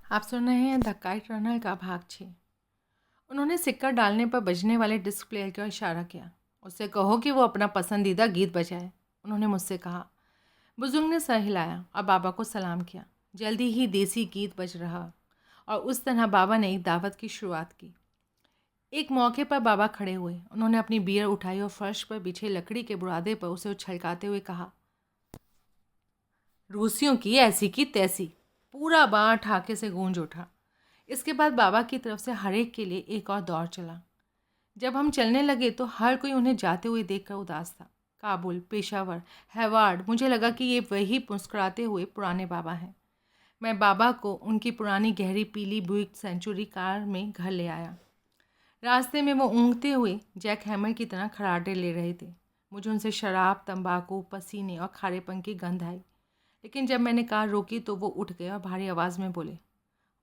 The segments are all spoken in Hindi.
आप सुन रहे हैं द काइट रनर का भाग 6। उन्होंने सिक्का डालने पर बजने वाले डिस्क प्लेयर की ओर इशारा किया। उससे कहो कि वो अपना पसंदीदा गीत बजाए, उन्होंने मुझसे कहा। बुजुर्ग ने सर हिलाया और बाबा को सलाम किया। जल्दी ही देसी गीत बज रहा और उस तरह बाबा ने एक दावत की शुरुआत की। एक मौके पर बाबा खड़े हुए। उन्होंने अपनी बियर उठाई और फर्श पर बिछे लकड़ी के बुरादे पर उसे उछलकाते हुए कहा, रूसियों की ऐसी की तैसी। पूरा बार ठाके से गूंज उठा। इसके बाद बाबा की तरफ से हर एक के लिए एक और दौर चला। जब हम चलने लगे तो हर कोई उन्हें जाते हुए देखकर उदास था। काबुल, पेशावर, हैवार्ड, मुझे लगा कि ये वही मुस्कुराते हुए पुराने बाबा हैं। मैं बाबा को उनकी पुरानी गहरी पीली बुइक सेंचुरी कार में घर ले आया। रास्ते में वो ऊँघते हुए जैक हैमर की तरह खराटे ले रहे थे। मुझे उनसे शराब, तंबाकू, पसीने और खारेपन की गंध आई। लेकिन जब मैंने कार रोकी तो वो उठ गए और भारी आवाज़ में बोले,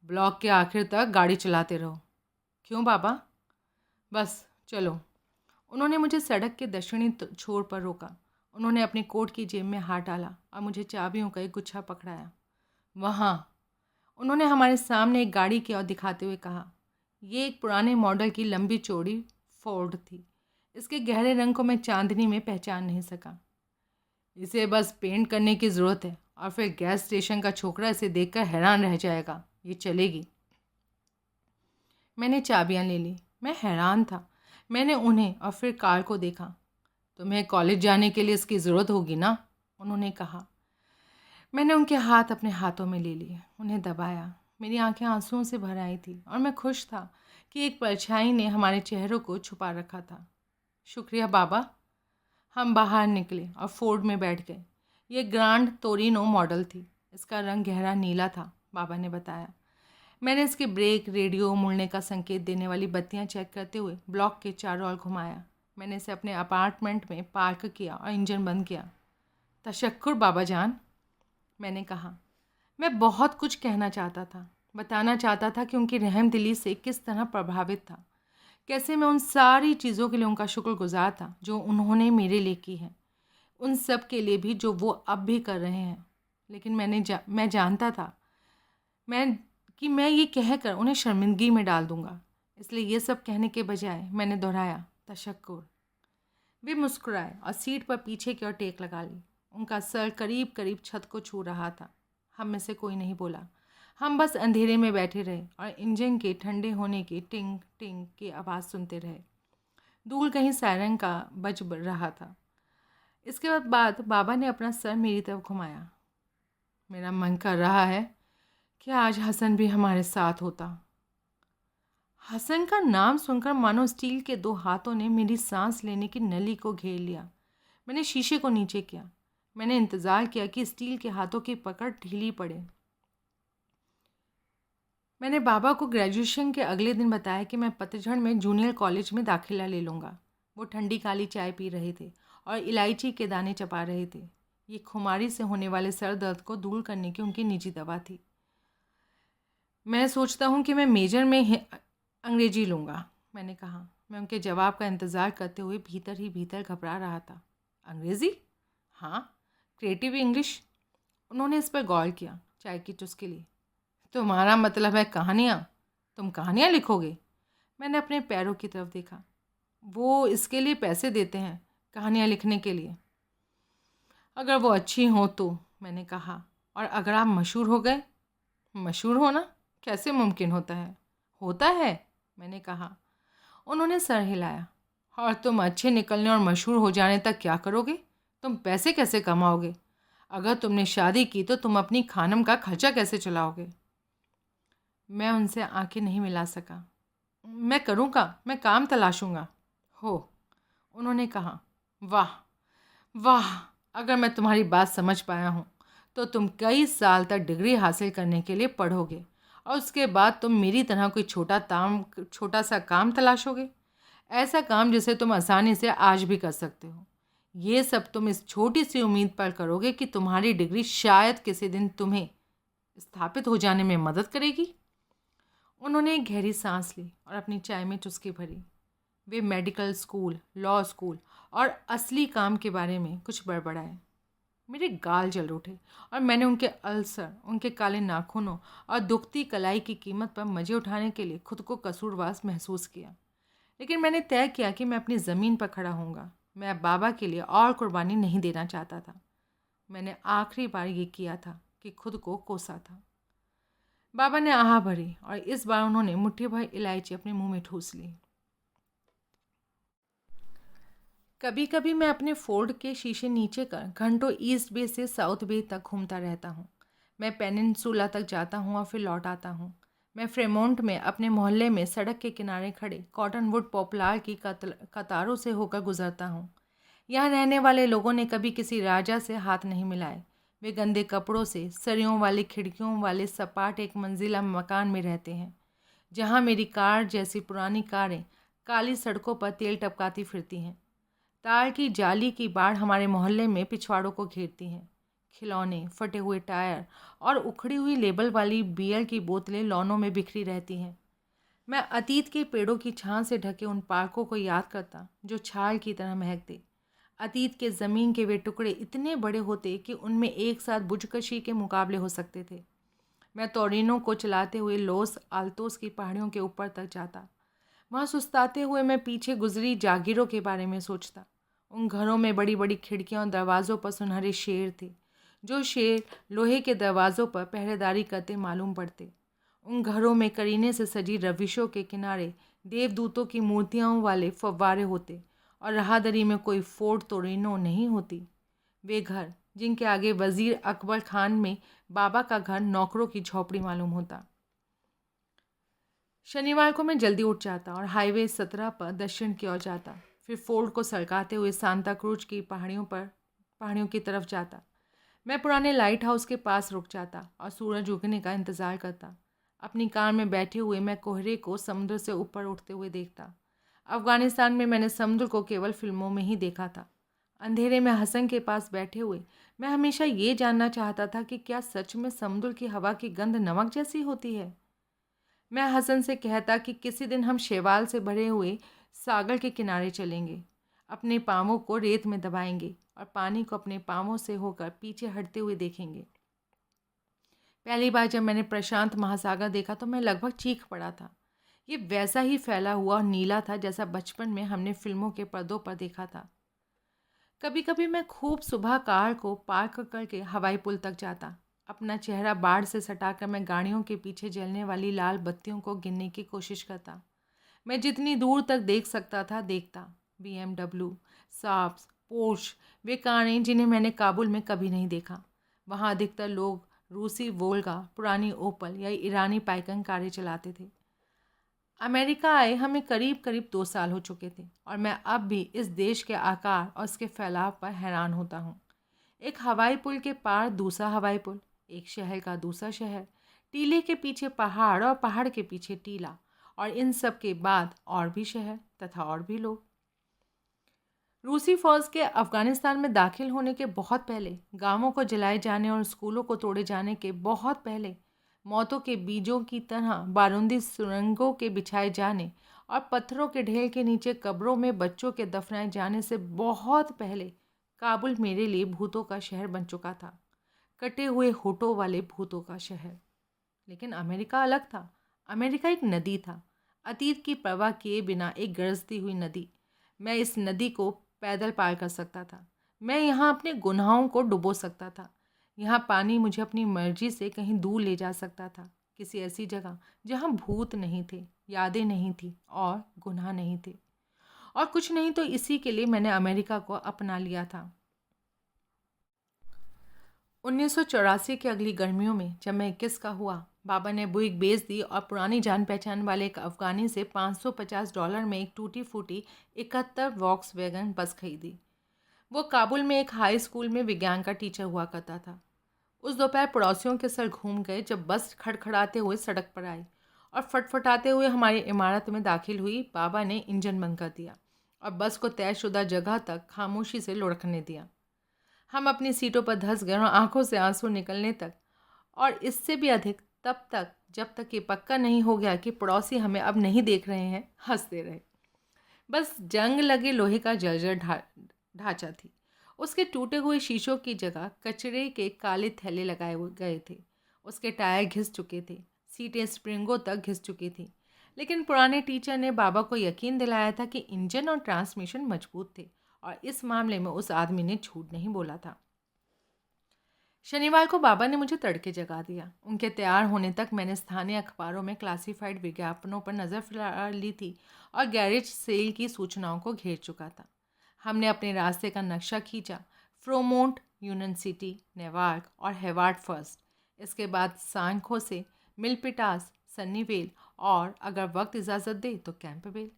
ब्लॉक के आखिर तक गाड़ी चलाते रहो। क्यों बाबा? बस चलो। उन्होंने मुझे सड़क के दक्षिणी छोर पर रोका। उन्होंने अपने कोट की जेब में हाथ डाला और मुझे चाबियों का एक गुच्छा पकड़ाया। वहाँ। उन्होंने हमारे सामने एक गाड़ी की ओर दिखाते हुए कहा। ये एक पुराने मॉडल की लंबी चौड़ी फोर्ड थी। इसके गहरे रंग को मैं चांदनी में पहचान नहीं सका। इसे बस पेंट करने की ज़रूरत है और फिर गैस स्टेशन का छोकरा इसे देखकर हैरान रह जाएगा। ये चलेगी। मैंने चाबियां ले ली। मैं हैरान था। मैंने उन्हें और फिर कार को देखा। तुम्हें कॉलेज जाने के लिए इसकी ज़रूरत होगी ना, उन्होंने कहा। मैंने उनके हाथ अपने हाथों में ले लिए, उन्हें दबाया। मेरी आंखें आंसुओं से भर आई थी और मैं खुश था कि एक परछाई ने हमारे चेहरों को छुपा रखा था। शुक्रिया बाबा। हम बाहर निकले और फोर्ड में बैठ गए। ये ग्रांड तोरिनो मॉडल थी। इसका रंग गहरा नीला था, बाबा ने बताया। मैंने इसके ब्रेक, रेडियो, मुड़ने का संकेत देने वाली बत्तियां चेक करते हुए ब्लॉक के चारों ओर घुमाया। मैंने इसे अपने अपार्टमेंट में पार्क किया और इंजन बंद किया। तशक्कुर बाबा जान, मैंने कहा। मैं बहुत कुछ कहना चाहता था, बताना चाहता था कि उनकी रहमदिली से किस तरह प्रभावित था, कैसे मैं उन सारी चीज़ों के लिए उनका शुक्रगुजार था जो उन्होंने मेरे लिए की है, उन सब के लिए भी जो वो अब भी कर रहे हैं। लेकिन मैं जानता था मैं ये कहकर उन्हें शर्मिंदगी में डाल दूंगा। इसलिए ये सब कहने के बजाय मैंने दोहराया, तशक्कुर। वे मुस्कुराए और सीट पर पीछे की ओर टेक लगा ली। उनका सर करीब करीब छत को छू रहा था। हम में से कोई नहीं बोला। हम बस अंधेरे में बैठे रहे और इंजन के ठंडे होने की टिंग टिंग की आवाज़ सुनते रहे। दूर कहीं सायरन का बज रहा था। इसके बाद बाबा ने अपना सर मेरी तरफ घुमाया। मेरा मन कर रहा है कि आज हसन भी हमारे साथ होता। हसन का नाम सुनकर मानो स्टील के दो हाथों ने मेरी सांस लेने की नली को घेर लिया। मैंने शीशे को नीचे किया। मैंने इंतज़ार किया कि स्टील के हाथों की पकड़ ढीली पड़े। मैंने बाबा को ग्रेजुएशन के अगले दिन बताया कि मैं पतझड़ में जूनियर कॉलेज में दाखिला ले लूँगा। वो ठंडी काली चाय पी रहे थे और इलायची के दाने चबा रहे थे। ये खुमारी से होने वाले सर दर्द को दूर करने की उनकी निजी दवा थी। मैं सोचता हूँ कि मैं मेजर में अंग्रेजी लूँगा, मैंने कहा। मैं उनके जवाब का इंतज़ार करते हुए भीतर ही भीतर घबरा रहा था। अंग्रेज़ी? हाँ, क्रिएटिव इंग्लिश। उन्होंने इस पर गौर किया, चाय की चुस्की ली। तुम्हारा मतलब है कहानियाँ? तुम कहानियाँ लिखोगे? मैंने अपने पैरों की तरफ देखा। वो इसके लिए पैसे देते हैं, कहानियाँ लिखने के लिए। अगर वो अच्छी हो तो, मैंने कहा। और अगर आप मशहूर हो गए? मशहूर होना कैसे मुमकिन होता है? होता है, मैंने कहा। उन्होंने सर हिलाया। और तुम अच्छे निकलने और मशहूर हो जाने तक क्या करोगे? तुम पैसे कैसे कमाओगे? अगर तुमने शादी की तो तुम अपनी खानम का खर्चा कैसे चलाओगे? मैं उनसे आंखें नहीं मिला सका। मैं करूँगा, मैं काम तलाशूँगा। हो, उन्होंने कहा। वाह वाह, अगर मैं तुम्हारी बात समझ पाया हूँ तो तुम कई साल तक डिग्री हासिल करने के लिए पढ़ोगे और उसके बाद तुम मेरी तरह कोई छोटा सा काम तलाशोगे। ऐसा काम जिसे तुम आसानी से आज भी कर सकते हो। ये सब तुम इस छोटी सी उम्मीद पर करोगे कि तुम्हारी डिग्री शायद किसी दिन तुम्हें स्थापित हो जाने में मदद करेगी। उन्होंने एक गहरी सांस ली और अपनी चाय में चुस्की भरी। वे मेडिकल स्कूल, लॉ स्कूल और असली काम के बारे में कुछ बड़बड़ाए। मेरे गाल जल उठे और मैंने उनके अल्सर, उनके काले नाखूनों और दुखती कलाई की कीमत पर मज़े उठाने के लिए खुद को कसूरवार महसूस किया। लेकिन मैंने तय किया कि मैं अपनी ज़मीन पर खड़ा होऊंगा। मैं अब बाबा के लिए और कुर्बानी नहीं देना चाहता था। मैंने आखिरी बार ये किया था कि खुद को कोसा था। बाबा ने आह भरी और इस बार उन्होंने मुट्ठी भर इलायची अपने मुंह में ठूस ली। कभी कभी मैं अपने फोर्ड के शीशे नीचे कर घंटों ईस्ट बे से साउथ बे तक घूमता रहता हूँ। मैं पेनिनसुला तक जाता हूँ और फिर लौट आता हूँ। मैं फ्रेमोंट में अपने मोहल्ले में सड़क के किनारे खड़े कॉटनवुड पॉपुलर की कतारों से होकर गुजरता हूँ। यहाँ रहने वाले लोगों ने कभी किसी राजा से हाथ नहीं मिलाए। वे गंदे कपड़ों से सरियों वाली खिड़कियों वाले सपाट एक मंजिला मकान में रहते हैं, जहाँ मेरी कार जैसी पुरानी कारें काली सड़कों पर तेल टपकाती फिरती हैं। तार की जाली की बाढ़ हमारे मोहल्ले में पिछवाड़ों को घेरती है। खिलौने, फटे हुए टायर और उखड़ी हुई लेबल वाली बियर की बोतलें लॉनों में बिखरी रहती हैं। मैं अतीत के पेड़ों की छां से ढके उन पार्कों को याद करता जो छाल की तरह महकते। अतीत के ज़मीन के वे टुकड़े इतने बड़े होते कि उनमें एक साथ बुजकशी के मुकाबले हो सकते थे। मैं तोरिनो को चलाते हुए लोस आल्तोस की पहाड़ियों के ऊपर तक जाता। वहाँ सुस्ताते हुए मैं पीछे गुजरी जागीरों के बारे में सोचता। उन घरों में बड़ी बड़ी खिड़कियाँ और दरवाज़ों पर सुनहरे शेर थे, जो शेर लोहे के दरवाज़ों पर पहरेदारी करते मालूम पड़ते। उन घरों में करीने से सजी रविशों के किनारे देवदूतों की मूर्तियों वाले फव्वारे होते और राहदरी में कोई फोर्ट तोरिनो नहीं होती। वे घर जिनके आगे वज़ीर अकबर खान में बाबा का घर नौकरों की झोपड़ी मालूम होता। शनिवार को मैं जल्दी उठ जाता और हाईवे 17 पर दक्षिण की ओर जाता। फिर फोर्ड को सड़काते हुए सांता क्रूज की पहाड़ियों की तरफ जाता। मैं पुराने लाइट हाउस के पास रुक जाता और सूरज उगने का इंतज़ार करता। अपनी कार में बैठे हुए मैं कोहरे को समुद्र से ऊपर उठते हुए देखता। अफ़गानिस्तान में मैंने समुद्र को केवल फिल्मों में ही देखा था। अंधेरे में हसन के पास बैठे हुए मैं हमेशा ये जानना चाहता था कि क्या सच में समुद्र की हवा की गंध नमक जैसी होती है। मैं हसन से कहता कि किसी दिन हम शैवाल से भरे हुए सागर के किनारे चलेंगे, अपने पाँवों को रेत में दबाएंगे और पानी को अपने पाँवों से होकर पीछे हटते हुए देखेंगे। पहली बार जब मैंने प्रशांत महासागर देखा तो मैं लगभग चीख पड़ा था। ये वैसा ही फैला हुआ और नीला था जैसा बचपन में हमने फिल्मों के पर्दों पर देखा था। कभी कभी मैं खूब सुबह कार को पार्क करके हवाई पुल तक जाता। अपना चेहरा बाढ़ से सटाकर मैं गाड़ियों के पीछे जलने वाली लाल बत्तियों को गिनने की कोशिश करता। मैं जितनी दूर तक देख सकता था देखता। BMW, साब्स, पोर्श, वे कारें जिन्हें मैंने काबुल में कभी नहीं देखा। वहाँ अधिकतर लोग रूसी वोल्गा, पुरानी ओपल या ईरानी पाइकन कारें चलाते थे। अमेरिका आए हमें करीब करीब 2 साल हो चुके थे और मैं अब भी इस देश के आकार और उसके फैलाव पर हैरान होता हूँ। एक हवाई पुल के पार दूसरा हवाई पुल, एक शहर का दूसरा शहर, टीले के पीछे पहाड़ और पहाड़ के पीछे टीला, और इन सब के बाद और भी शहर तथा और भी लोग। रूसी फौज के अफ़गानिस्तान में दाखिल होने के बहुत पहले, गांवों को जलाए जाने और स्कूलों को तोड़े जाने के बहुत पहले, मौतों के बीजों की तरह बारूदी सुरंगों के बिछाए जाने और पत्थरों के ढेर के नीचे कब्रों में बच्चों के दफनाए जाने से बहुत पहले काबुल मेरे लिए भूतों का शहर बन चुका था, कटे हुए होठों वाले भूतों का शहर। लेकिन अमेरिका अलग था। अमेरिका एक नदी था, अतीत की परवाह किए बिना एक गरजती हुई नदी। मैं इस नदी को पैदल पार कर सकता था। मैं यहाँ अपने गुनाहों को डुबो सकता था। यहाँ पानी मुझे अपनी मर्जी से कहीं दूर ले जा सकता था, किसी ऐसी जगह जहाँ भूत नहीं थे, यादें नहीं थी और गुनाह नहीं थे। और कुछ नहीं तो इसी के लिए मैंने अमेरिका को अपना लिया था। 1984 की अगली गर्मियों में जब मैं 21 का हुआ, बाबा ने बुइक बेच दी और पुरानी जान पहचान वाले एक अफ़गानी से $550 में एक टूटी फूटी 71 वॉक्सवैगन बस खरीदी। वो काबुल में एक हाई स्कूल में विज्ञान का टीचर हुआ करता था। उस दोपहर पड़ोसियों के सर घूम गए जब बस खड़खड़ाते हुए सड़क पर आई और फटफटाते हुए हमारी इमारत में दाखिल हुई। बाबा ने इंजन बंद कर दिया और बस को तयशुदा जगह तक खामोशी से लुढ़कने दिया। हम अपनी सीटों पर धंस गए और आंखों से आंसू निकलने तक, और इससे भी अधिक तब तक जब तक ये पक्का नहीं हो गया कि पड़ोसी हमें अब नहीं देख रहे हैं, हंसते रहे। बस जंग लगे लोहे का जर्जर ढांचा थी। उसके टूटे हुए शीशों की जगह कचरे के काले थैले लगाए गए थे। उसके टायर घिस चुके थे, सीटें स्प्रिंगों तक घिस चुकी थी। लेकिन पुराने टीचर ने बाबा को यकीन दिलाया था कि इंजन और ट्रांसमिशन मजबूत थे और इस मामले में उस आदमी ने झूठ नहीं बोला था। शनिवार को बाबा ने मुझे तड़के जगा दिया। उनके तैयार होने तक मैंने स्थानीय अखबारों में क्लासिफाइड विज्ञापनों पर नज़र फिरा ली थी और गैरेज सेल की सूचनाओं को घेर चुका था। हमने अपने रास्ते का नक्शा खींचा। फ्रोमोंट, यूनियन सिटी, नेवार्क और हेवार्ड फर्स्ट। इसके बाद सैन होसे, मिल्पिटास, सन्नीवेल और अगर वक्त इजाज़त दे तो कैंपबेल।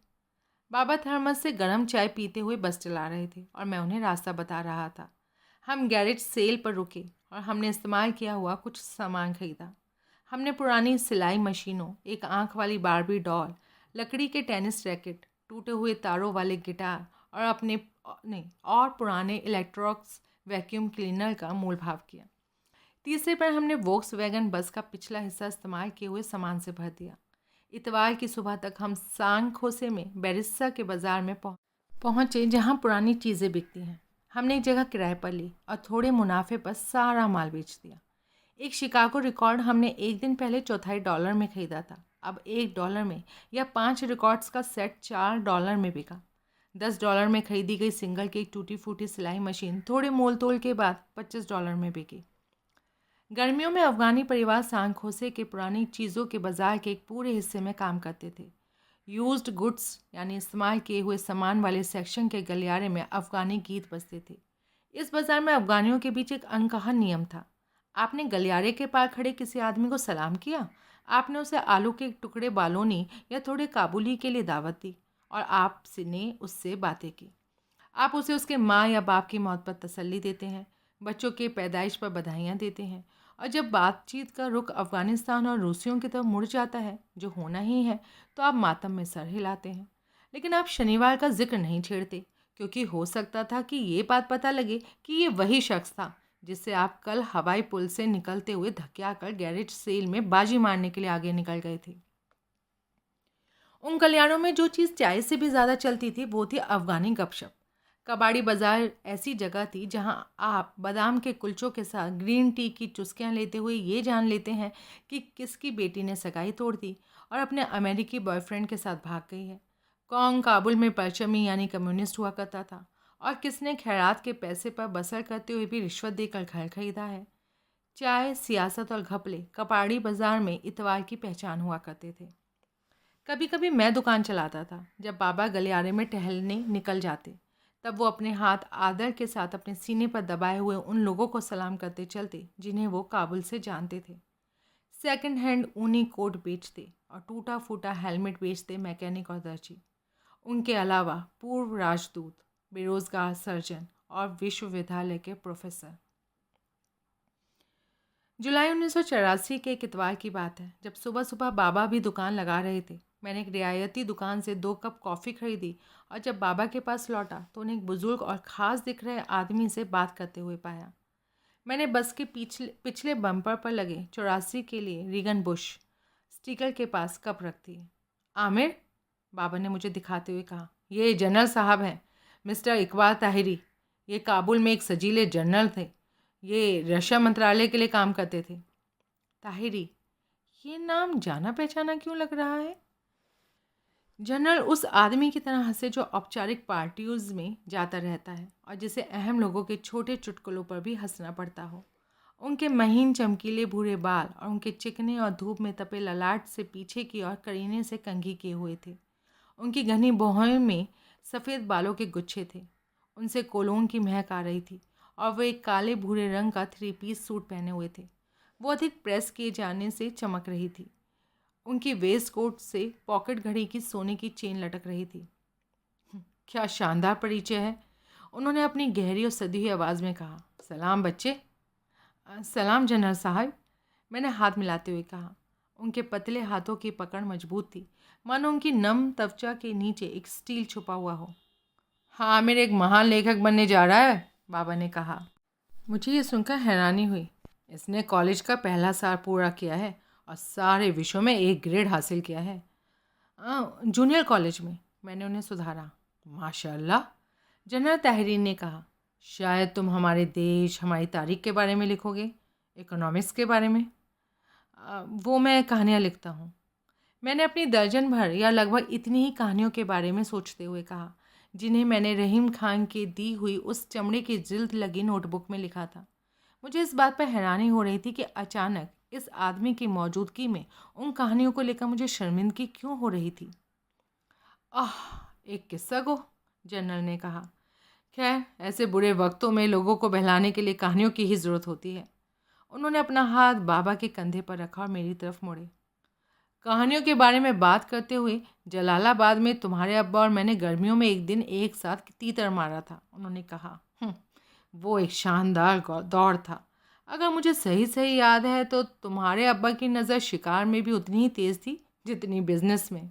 बाबा थर्मस से गर्म चाय पीते हुए बस चला रहे थे और मैं उन्हें रास्ता बता रहा था। हम गैरेज सेल पर रुके और हमने इस्तेमाल किया हुआ कुछ सामान खरीदा। हमने पुरानी सिलाई मशीनों, एक आँख वाली बारबी डॉल, लकड़ी के टेनिस रैकेट, टूटे हुए तारों वाले गिटार और पुराने इलेक्ट्रॉक्स वैक्यूम क्लीनर का मोल भाव किया। तीसरे पर हमने वोक्सवैगन बस का पिछला हिस्सा इस्तेमाल किए हुए सामान से भर दिया। इतवार की सुबह तक हम सैन होसे में बैरिस्टा के बाज़ार में पहुँचे जहाँ पुरानी चीज़ें बिकती हैं। हमने एक जगह किराए पर ली और थोड़े मुनाफे पर सारा माल बेच दिया। एक शिकागो रिकॉर्ड हमने एक दिन पहले $4.25 में खरीदा था, अब $1 में, या 5 रिकॉर्ड्स का सेट $4 में बिका। $10 में खरीदी गई सिंगल की एक टूटी फूटी सिलाई मशीन थोड़े मोल तोल के बाद $25 में बिकी। गर्मियों में अफगानी परिवार सैन होसे के पुरानी चीज़ों के बाज़ार के एक पूरे हिस्से में काम करते थे। यूज्ड गुड्स यानी इस्तेमाल किए हुए सामान वाले सेक्शन के गलियारे में अफ़गानी गीत बजते थे। इस बाज़ार में अफ़गानियों के बीच एक अनकहा नियम था। आपने गलियारे के पार खड़े किसी आदमी को सलाम किया, आपने उसे आलू के टुकड़े बालोनी या थोड़े काबुली के लिए दावत दी और आपने उससे बातें की। आप उसे उसके माँ या बाप की मौत पर तसल्ली देते हैं, बच्चों के पैदाइश पर बधाइयाँ देते हैं, और जब बातचीत का रुख अफ़गानिस्तान और रूसियों की तरफ मुड़ जाता है, जो होना ही है, तो आप मातम में सर हिलाते हैं। लेकिन आप शनिवार का जिक्र नहीं छेड़ते, क्योंकि हो सकता था कि ये बात पता लगे कि ये वही शख्स था जिससे आप कल हवाई पुल से निकलते हुए धक्या कर गैरेज सेल में बाजी मारने के लिए आगे निकल गए थे। उन गलियारों में जो चीज़ चाय से भी ज़्यादा चलती थी वो थी अफ़गानी गपशप। कबाड़ी बाज़ार ऐसी जगह थी जहां आप बादाम के कुलचों के साथ ग्रीन टी की चुस्कियां लेते हुए ये जान लेते हैं कि किसकी बेटी ने सगाई तोड़ दी और अपने अमेरिकी बॉयफ्रेंड के साथ भाग गई है, कौन काबुल में परचमी यानी कम्युनिस्ट हुआ करता था, और किसने खैरात के पैसे पर बसर करते हुए भी रिश्वत देकर घर खरीदा है। चाय, सियासत और घपले कबाड़ी बाज़ार में इतवार की पहचान हुआ करते थे। कभी कभी मैं दुकान चलाता था। जब बाबा गलियारे में टहलने निकल जाते तब वो अपने हाथ आदर के साथ अपने सीने पर दबाए हुए उन लोगों को सलाम करते चलते जिन्हें वो काबुल से जानते थे। सेकंड हैंड ऊनी कोट बेचते और टूटा फूटा हेलमेट बेचते मैकेनिक और दर्जी। उनके अलावा पूर्व राजदूत, बेरोजगार सर्जन और विश्वविद्यालय के प्रोफेसर। जुलाई 1984 के एक इतवार की बात है, जब सुबह सुबह बाबा भी दुकान लगा रहे थे। मैंने एक रियायती दुकान से 2 कप कॉफ़ी खरीदी और जब बाबा के पास लौटा तो उन्हें एक बुज़ुर्ग और ख़ास दिख रहे आदमी से बात करते हुए पाया। मैंने बस के पिछले बम्पर पर लगे 84 के लिए रीगन बुश स्टिकर के पास कप रख दी। आमिर, बाबा ने मुझे दिखाते हुए कहा, ये जनरल साहब हैं, मिस्टर इकबाल ताहिरी। ये काबुल में एक सजीले जनरल थे। ये रक्षा मंत्रालय के लिए काम करते थे। ताहिरी, ये नाम जाना पहचाना क्यों लग रहा है? जनरल उस आदमी की तरह हंसे जो औपचारिक पार्टियों में जाता रहता है और जिसे अहम लोगों के छोटे चुटकुलों पर भी हंसना पड़ता हो। उनके महीन चमकीले भूरे बाल और उनके चिकने और धूप में तपे ललाट से पीछे की ओर करीने से कंघी किए हुए थे। उनकी घनी भौहों में सफ़ेद बालों के गुच्छे थे। उनसे कोलोन की महक आ रही थी और वे एक काले भूरे रंग का 3 पीस सूट पहने हुए थे। वो अधिक प्रेस किए जाने से चमक रही थी। उनकी वेस्ट कोट से पॉकेट घड़ी की सोने की चेन लटक रही थी। क्या शानदार परिचय है, उन्होंने अपनी गहरी और सधी हुई आवाज़ में कहा। सलाम बच्चे। सलाम जनरल साहब, मैंने हाथ मिलाते हुए कहा। उनके पतले हाथों की पकड़ मजबूत थी, मानो उनकी नम त्वचा के नीचे एक स्टील छुपा हुआ हो। हाँ, मेरे एक महान लेखक बनने जा रहा है, बाबा ने कहा। मुझे ये सुनकर हैरानी हुई। इसने कॉलेज का पहला साल पूरा किया है और सारे विषयों में A ग्रेड हासिल किया है। जूनियर कॉलेज में, मैंने उन्हें सुधारा। माशाल्लाह, जनरल ताहिरी ने कहा। शायद तुम हमारे देश, हमारी तारीख के बारे में लिखोगे, इकोनॉमिक्स के बारे में। वो मैं कहानियाँ लिखता हूँ। मैंने अपनी दर्जन भर या लगभग इतनी ही कहानियों के बारे में सोचते हुए कहा, जिन्हें मैंने रहीम खान की दी हुई उस चमड़े की जिल्द लगी नोटबुक में लिखा था। मुझे इस बात पर हैरानी हो रही थी कि अचानक इस आदमी की मौजूदगी में उन कहानियों को लेकर मुझे शर्मिंदगी क्यों हो रही थी। आह, एक किस्सा गो, जनरल ने कहा। खैर, ऐसे बुरे वक्तों में लोगों को बहलाने के लिए कहानियों की ही ज़रूरत होती है। उन्होंने अपना हाथ बाबा के कंधे पर रखा और मेरी तरफ मुड़े। कहानियों के बारे में बात करते हुए, जलालाबाद में तुम्हारे अब्बा और मैंने गर्मियों में एक दिन एक साथ तीतर मारा था, उन्होंने कहा। वो एक शानदार दौड़ था। अगर मुझे सही सही याद है तो तुम्हारे अब्बा की नज़र शिकार में भी उतनी ही तेज़ थी जितनी बिजनेस में।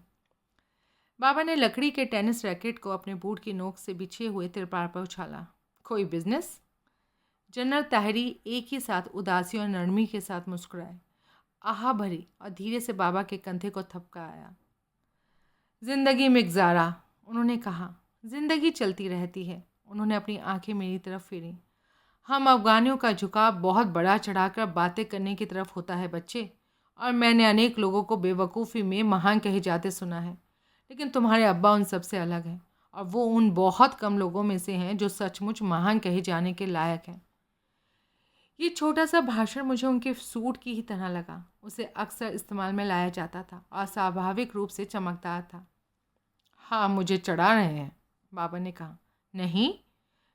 बाबा ने लकड़ी के टेनिस रैकेट को अपने बूट की नोक से बिछे हुए तिरपाल पर उछाला। कोई बिजनेस? जनरल ताहिरी एक ही साथ उदासी और नरमी के साथ मुस्कुराए, आहा भरी, और धीरे से बाबा के कंधे को थपकाया। जिंदगी मिगजारा, उन्होंने कहा। जिंदगी चलती रहती है। उन्होंने अपनी आंखें मेरी तरफ फेरी। हम अफगानियों का झुकाव बहुत बड़ा चढ़ाकर बातें करने की तरफ होता है बच्चे, और मैंने अनेक लोगों को बेवकूफ़ी में महान कहे जाते सुना है, लेकिन तुम्हारे अब्बा उन सब से अलग हैं, और वो उन बहुत कम लोगों में से हैं जो सचमुच महान कहे जाने के लायक हैं। ये छोटा सा भाषण मुझे उनके सूट की ही तरह लगा। उसे अक्सर इस्तेमाल में लाया जाता था और स्वाभाविक रूप से चमकदार था। हाँ, मुझे चढ़ा रहे हैं, बाबा ने कहा। नहीं,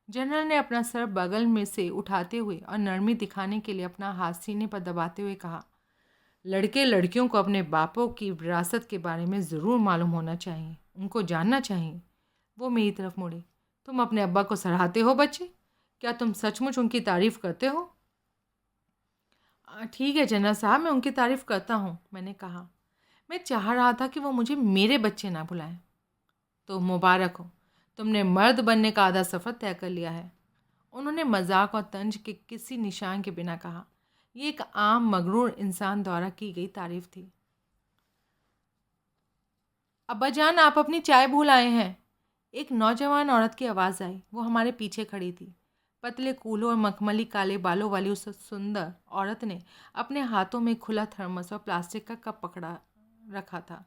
जनरल ने अपना सर बगल में से उठाते हुए और नरमी दिखाने के लिए अपना हाथ सीने पर दबाते हुए कहा, लड़के लड़कियों को अपने बापों की विरासत के बारे में ज़रूर मालूम होना चाहिए, उनको जानना चाहिए। वो मेरी तरफ मुड़े। तुम अपने अब्बा को सराहते हो बच्चे? क्या तुम सचमुच उनकी तारीफ़ करते हो? ठीक है जनरल साहब, मैं उनकी तारीफ़ करता हूँ, मैंने कहा। मैं चाह रहा था कि वो मुझे मेरे बच्चे ना बुलाएं। तो मुबारक हो, तुमने मर्द बनने का आधा सफ़र तय कर लिया है, उन्होंने मजाक और तंज के किसी निशान के बिना कहा। ये एक आम मगरूर इंसान द्वारा की गई तारीफ थी। अब्बा जान, आप अपनी चाय भूल आए हैं, एक नौजवान औरत की आवाज़ आई। वो हमारे पीछे खड़ी थी। पतले कूलों और मखमली काले बालों वाली उस सुंदर औरत ने अपने हाथों में खुला थर्मस और प्लास्टिक का कप पकड़ा रखा था।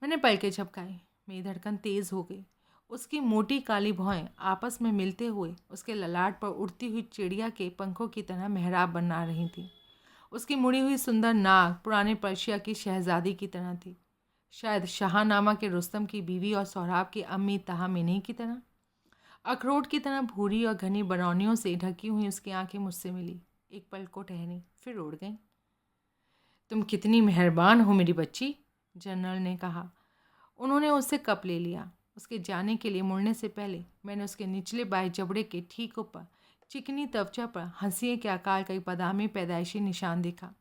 मैंने पलकें झपकाई। मेरी धड़कन तेज़ हो गई। उसकी मोटी काली भौहें आपस में मिलते हुए उसके ललाट पर उड़ती हुई चिड़िया के पंखों की तरह मेहराब बना रही थी। उसकी मुड़ी हुई सुंदर नाक पुराने पर्शिया की शहजादी की तरह थी, शायद शाहनामा के रुस्तम की बीवी और सोहराब की अम्मी तहामिनी की तरह। अखरोट की तरह भूरी और घनी बरौनियों से ढकी हुई उसकी आंखें मुझसे मिली, एक पल को ठहरी, फिर उड़ गईं। तुम कितनी मेहरबान हो मेरी बच्ची, जनरल ने कहा। उन्होंने उससे कप ले लिया। उसके जाने के लिए मुड़ने से पहले मैंने उसके निचले बाएं जबड़े के ठीक ऊपर चिकनी तवचा पर हंसिए के आकार का एक बादामी पैदाइशी निशान देखा।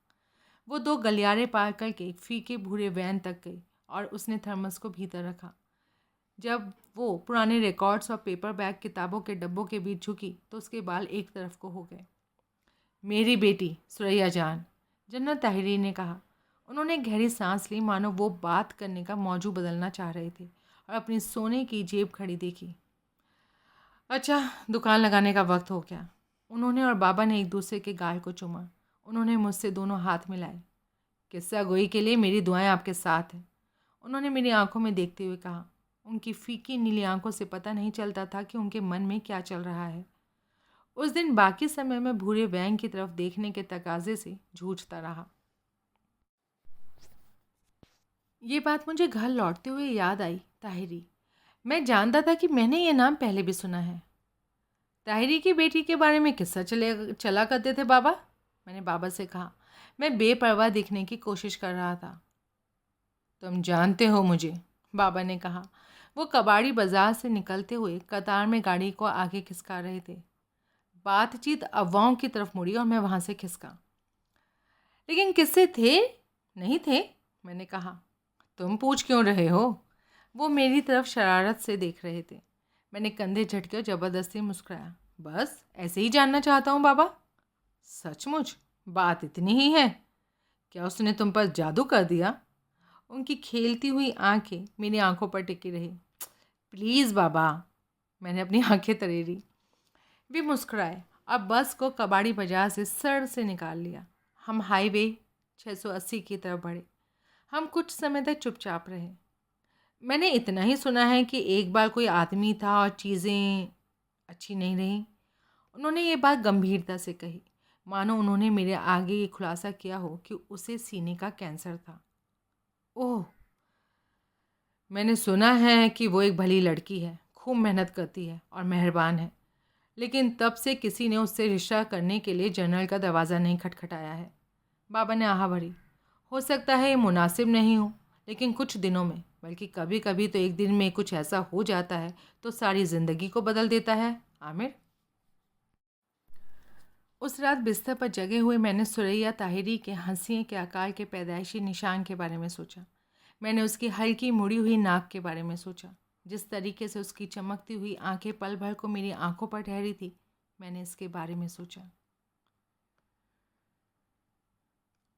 वो 2 गलियारे पार करके एक फीके भूरे वैन तक गई और उसने थर्मस को भीतर रखा। जब वो पुराने रिकॉर्ड्स और पेपर बैग किताबों के डब्बों के बीच झुकी तो उसके बाल एक तरफ को हो गए। मेरी बेटी सुरैया जान, जनरल ताहिरी ने कहा। उन्होंने गहरी सांस ली, मानो वो बात करने का मौजू बदलना चाह रहे थे, और अपनी सोने की जेब खड़ी देखी। अच्छा, दुकान लगाने का वक्त हो गया। उन्होंने और बाबा ने एक दूसरे के गाल को चूमा। उन्होंने मुझसे दोनों हाथ मिलाए। किस्सा गोई के लिए मेरी दुआएं आपके साथ हैं, उन्होंने मेरी आंखों में देखते हुए कहा। उनकी फीकी नीली आंखों से पता नहीं चलता था कि उनके मन में क्या चल रहा है। उस दिन बाकी समय में भूरे वैन की तरफ देखने के तकाजे से जूझता रहा। ये बात मुझे घर लौटते हुए याद आई। ताहिरी, मैं जानता था कि मैंने ये नाम पहले भी सुना है। ताहिरी की बेटी के बारे में किस्सा चला करते थे बाबा, मैंने बाबा से कहा। मैं बेपरवाह दिखने की कोशिश कर रहा था। तुम जानते हो मुझे, बाबा ने कहा। वो कबाड़ी बाजार से निकलते हुए कतार में गाड़ी को आगे खिसका रहे थे। बातचीत अफवाहों की तरफ मुड़ी और मैं वहाँ से खिसका। लेकिन किस्से थे नहीं थे, मैंने कहा। तुम पूछ क्यों रहे हो? वो मेरी तरफ शरारत से देख रहे थे। मैंने कंधे झटके और ज़बरदस्ती मुस्कुराया। बस ऐसे ही जानना चाहता हूँ बाबा। सचमुच? बात इतनी ही है? क्या उसने तुम पर जादू कर दिया? उनकी खेलती हुई आंखें मेरी आंखों पर टिकी रही। प्लीज़ बाबा, मैंने अपनी आंखें तरेरी। वे मुस्कुराए और बस को कबाड़ी बाजार से सड़ से निकाल लिया। हम हाईवे 680 की तरफ बढ़े। हम कुछ समय तक चुपचाप रहे। मैंने इतना ही सुना है कि एक बार कोई आदमी था और चीज़ें अच्छी नहीं रहीं। उन्होंने ये बात गंभीरता से कही, मानो उन्होंने मेरे आगे ये खुलासा किया हो कि उसे सीने का कैंसर था। ओह, मैंने सुना है कि वो एक भली लड़की है, खूब मेहनत करती है और मेहरबान है, लेकिन तब से किसी ने उससे रिश्ता करने के लिए जनरल का दरवाज़ा नहीं खटखटाया है। बाबा ने आह भरी। हो सकता है ये मुनासिब नहीं हो, लेकिन कुछ दिनों में, बल्कि कभी कभी तो एक दिन में कुछ ऐसा हो जाता है तो सारी ज़िंदगी को बदल देता है। आमिर, उस रात बिस्तर पर जगे हुए मैंने सुरैया ताहिरी के हंसी के आकार के पैदाइशी निशान के बारे में सोचा। मैंने उसकी हल्की मुड़ी हुई नाक के बारे में सोचा। जिस तरीके से उसकी चमकती हुई आंखें पल भर को मेरी आंखों पर ठहरी थी, मैंने इसके बारे में सोचा।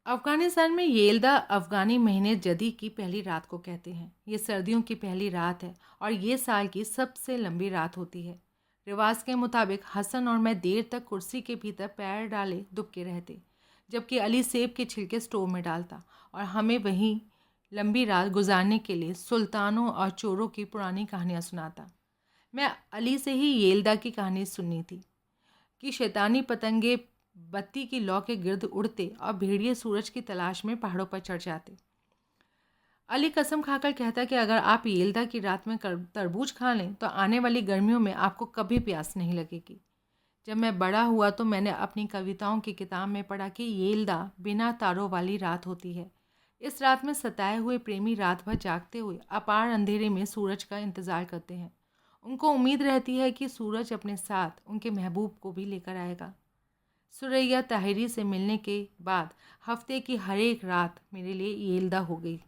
अफ़गानिस्तान में येल्दा अफ़गानी महीने जदी की पहली रात को कहते हैं। ये सर्दियों की पहली रात है और ये साल की सबसे लंबी रात होती है। रिवाज के मुताबिक हसन और मैं देर तक कुर्सी के भीतर पैर डाले दुबके रहते, जबकि अली सेब के छिलके स्टोव में डालता और हमें वहीं लंबी रात गुजारने के लिए सुल्तानों और चोरों की पुरानी कहानियाँ सुनाता। मैं अली से ही येल्दा की कहानी सुननी थी कि शैतानी पतंगे बत्ती की लौ के गिर्द उड़ते और भेड़िए सूरज की तलाश में पहाड़ों पर चढ़ जाते। अली कसम खाकर कहता कि अगर आप येल्दा की रात में तरबूज खा लें तो आने वाली गर्मियों में आपको कभी प्यास नहीं लगेगी। जब मैं बड़ा हुआ तो मैंने अपनी कविताओं की किताब में पढ़ा कि येल्दा बिना तारों वाली रात होती है। इस रात में सताए हुए प्रेमी रात भर जागते हुए अपार अंधेरे में सूरज का इंतज़ार करते हैं। उनको उम्मीद रहती है कि सूरज अपने साथ उनके महबूब को भी लेकर आएगा। सुरैया ताहिरी से मिलने के बाद हफ्ते की हर एक रात मेरे लिए येल्दा हो गई,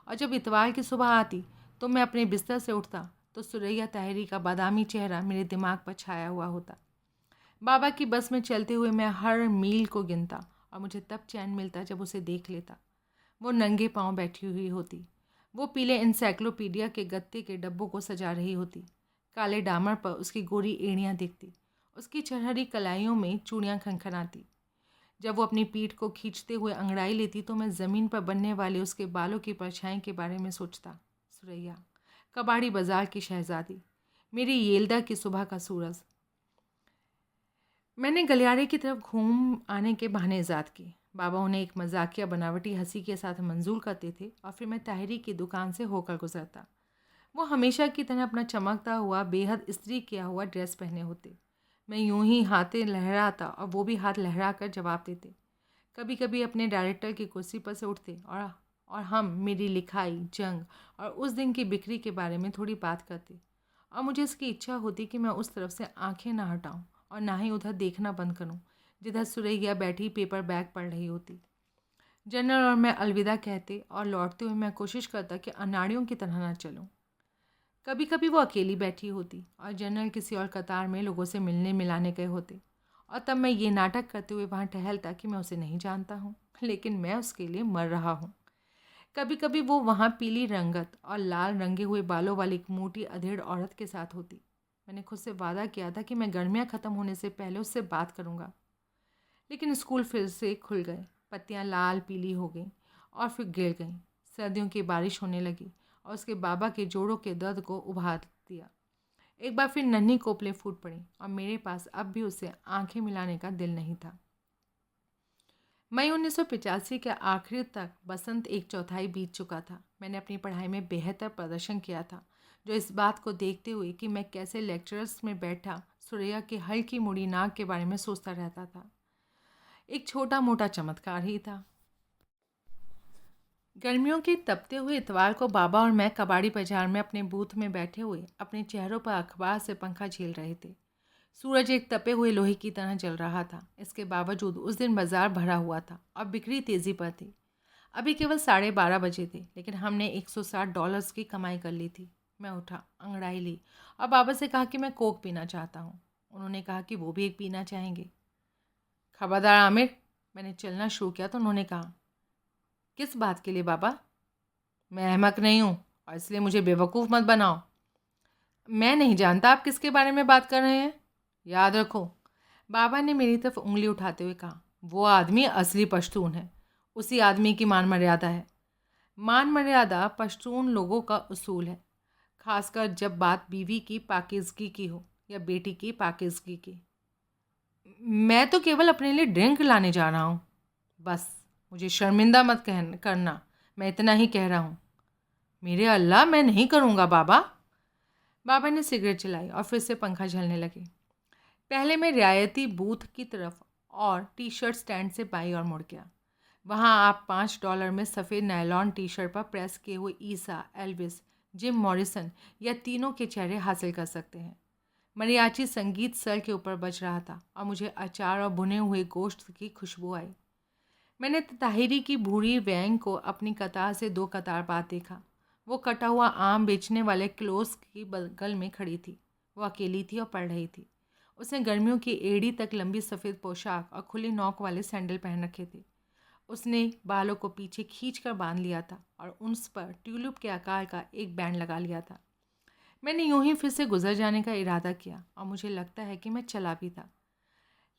और जब इतवार की सुबह आती तो मैं अपने बिस्तर से उठता तो सुरैया ताहिरी का बादामी चेहरा मेरे दिमाग पर छाया हुआ होता। बाबा की बस में चलते हुए मैं हर मील को गिनता और मुझे तब चैन मिलता जब उसे देख लेता। वो नंगे पांव बैठी हुई होती। वो पीले इंसाइक्लोपीडिया के गत्ते के डब्बों को सजा रही होती। काले डामर पर उसकी गोरी एड़ियाँ दिखती। उसकी चरहरी कलाइयों में चूड़ियाँ खनखनाती। जब वो अपनी पीठ को खींचते हुए अंगड़ाई लेती तो मैं ज़मीन पर बनने वाले उसके बालों की परछाई के बारे में सोचता। सुरैया, कबाड़ी बाजार की शहजादी, मेरी येल्दा की सुबह का सूरज। मैंने गलियारे की तरफ घूम आने के बहाने इजाद की। बाबा उन्हें एक मजाकिया बनावटी हंसी के साथ मंजूर करते थे और फिर मैं ताहिरी की दुकान से होकर गुजरता। वो हमेशा की तरह अपना चमकता हुआ बेहद इस्त्री किया हुआ ड्रेस पहने होते। मैं यूं ही हाथें लहराता और वो भी हाथ लहरा कर जवाब देते। कभी कभी अपने डायरेक्टर की कुर्सी पर से उठते और हम मेरी लिखाई, जंग और उस दिन की बिक्री के बारे में थोड़ी बात करते, और मुझे इसकी इच्छा होती कि मैं उस तरफ से आंखें ना हटाऊं और ना ही उधर देखना बंद करूं जिधर सुरैया बैठी पेपर बैग पढ़ रही होती। जनरल और मैं अलविदा कहते और लौटते हुए मैं कोशिश करता कि अनाड़ियों की तरह ना चलूं। कभी कभी वो अकेली बैठी होती और जनरल किसी और कतार में लोगों से मिलने मिलाने गए होते, और तब मैं ये नाटक करते हुए वहाँ टहलता कि मैं उसे नहीं जानता हूँ, लेकिन मैं उसके लिए मर रहा हूँ। कभी कभी वो वहाँ पीली रंगत और लाल रंगे हुए बालों वाली एक मोटी अधेड़ औरत के साथ होती। मैंने खुद से वादा किया था कि मैं गर्मियाँ ख़त्म होने से पहले उससे बात करूँगा, लेकिन स्कूल फिर से खुल गए। पत्तियाँ लाल पीली हो गईं और फिर गिर गईं। सर्दियों की बारिश होने लगी और उसके बाबा के जोड़ों के दर्द को उभार दिया। एक बार फिर नन्ही कोपलें फूट पड़ीं और मेरे पास अब भी उससे आंखें मिलाने का दिल नहीं था। मई 1985 के आखिर तक बसंत एक चौथाई बीत चुका था। मैंने अपनी पढ़ाई में बेहतर प्रदर्शन किया था, जो इस बात को देखते हुए कि मैं कैसे लेक्चरर्स में बैठा सुरैया की हल्की मुड़ी नाक के बारे में सोचता रहता था। एक छोटा मोटा चमत्कार ही था। गर्मियों के तपते हुए इतवार को बाबा और मैं कबाड़ी बाजार में अपने बूथ में बैठे हुए अपने चेहरों पर अखबार से पंखा झेल रहे थे। सूरज एक तपे हुए लोहे की तरह जल रहा था। इसके बावजूद उस दिन बाजार भरा हुआ था और बिक्री तेज़ी पर थी। अभी केवल 12:30 बजे थे, लेकिन हमने $160 की कमाई कर ली थी। मैं उठा, अंगड़ाई ली और बाबा से कहा कि मैं कोक पीना चाहता हूँ। उन्होंने कहा कि वो भी एक पीना चाहेंगे। खबरदार आमिर, मैंने चलना शुरू किया तो उन्होंने कहा, किस बात के लिए बाबा? मैं अहमक नहीं हूँ और इसलिए मुझे बेवकूफ़ मत बनाओ। मैं नहीं जानता आप किसके बारे में बात कर रहे हैं। याद रखो, बाबा ने मेरी तरफ उंगली उठाते हुए कहा, वो आदमी असली पश्तून है, उसी आदमी की मान मर्यादा है। मान मर्यादा पश्तून लोगों का उसूल है, खासकर जब बात बीवी की पाकीज़गी की हो या बेटी की पाकीज़गी की। मैं तो केवल अपने लिए ड्रिंक लाने जा रहा हूँ, बस मुझे शर्मिंदा मत करना, मैं इतना ही कह रहा हूँ। मेरे अल्लाह, मैं नहीं करूँगा बाबा। बाबा ने सिगरेट जलाई और फिर से पंखा झलने लगे। पहले मैं रियायती बूथ की तरफ और टी शर्ट स्टैंड से बाईं ओर मुड़ गया। वहाँ आप $5 में सफ़ेद नायलॉन टी शर्ट पर प्रेस किए हुए ईसा, एल्विस, जिम मॉरिसन या तीनों के चेहरे हासिल कर सकते हैं। मरियाची संगीत सर के ऊपर बज रहा था और मुझे अचार और भुने हुए गोश्त की खुशबू आई। मैंने ताहिरी की भूरी वैन को अपनी कतार से 2 कतार बाद देखा। वो कटा हुआ आम बेचने वाले क्लोस की बगल में खड़ी थी। वो अकेली थी और पढ़ रही थी। उसने गर्मियों की एड़ी तक लंबी सफ़ेद पोशाक और खुली नोक वाले सैंडल पहन रखे थे। उसने बालों को पीछे खींचकर बांध लिया था और उस पर ट्यूलिप के आकार का एक बैंड लगा लिया था। मैंने यूं ही फिर से गुजर जाने का इरादा किया और मुझे लगता है कि मैं चला भी था,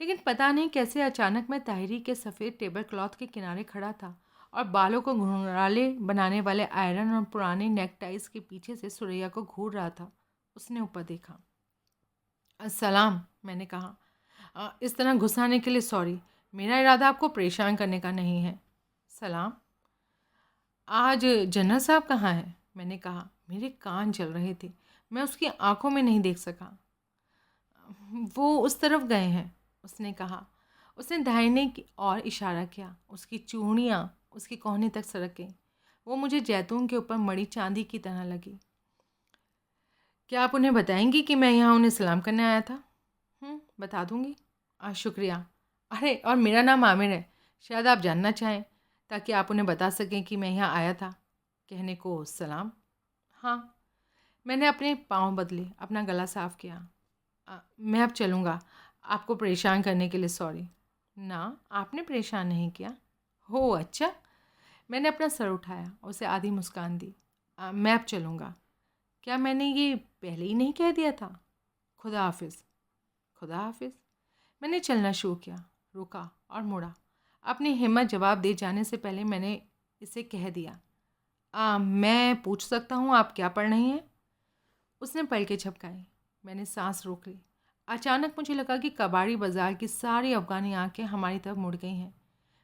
लेकिन पता नहीं कैसे अचानक मैं ताहिरी के सफ़ेद टेबल क्लॉथ के किनारे खड़ा था और बालों को घुंघराले बनाने वाले आयरन और पुराने नेकटाइज के पीछे से सुरैया को घूर रहा था। उसने ऊपर देखा। अस्सलाम, मैंने कहा। इस तरह घुसाने के लिए सॉरी, मेरा इरादा आपको परेशान करने का नहीं है। सलाम। आज जन्नत साहब कहाँ हैं? मैंने कहा। मेरे कान जल रहे थे, मैं उसकी आंखों में नहीं देख सका। वो उस तरफ गए हैं, उसने कहा। उसने दाहिने की ओर इशारा किया। उसकी चूड़ियाँ उसके कोहनी तक सरक गईं। वो मुझे जैतून के ऊपर मड़ी चांदी की तरह लगी। क्या आप उन्हें बताएंगी कि मैं यहाँ उन्हें सलाम करने आया था? बता दूंगी। शुक्रिया। अरे, और मेरा नाम आमिर है, शायद आप जानना चाहें, ताकि आप उन्हें बता सकें कि मैं यहाँ आया था। कहने को सलाम। हाँ। मैंने अपने पाँव बदले, अपना गला साफ़ किया। मैं अब चलूँगा, आपको परेशान करने के लिए सॉरी। ना, आपने परेशान नहीं किया। हो अच्छा। मैंने अपना सर उठाया और उसे आधी मुस्कान दी। मैं अब चलूँगा। क्या मैंने ये पहले ही नहीं कह दिया था? खुदा हाफिज़। खुदा हाफिज़। मैंने चलना शुरू किया, रुका और मुड़ा। अपनी हिम्मत जवाब दे जाने से पहले मैंने इसे कह दिया, मैं पूछ सकता हूँ आप क्या पढ़ रही हैं? उसने पलकें झपकाई। मैंने सांस रोक ली। अचानक मुझे लगा कि कबाड़ी बाज़ार की सारी अफ़गानी आंखें हमारी तरफ मुड़ गई हैं।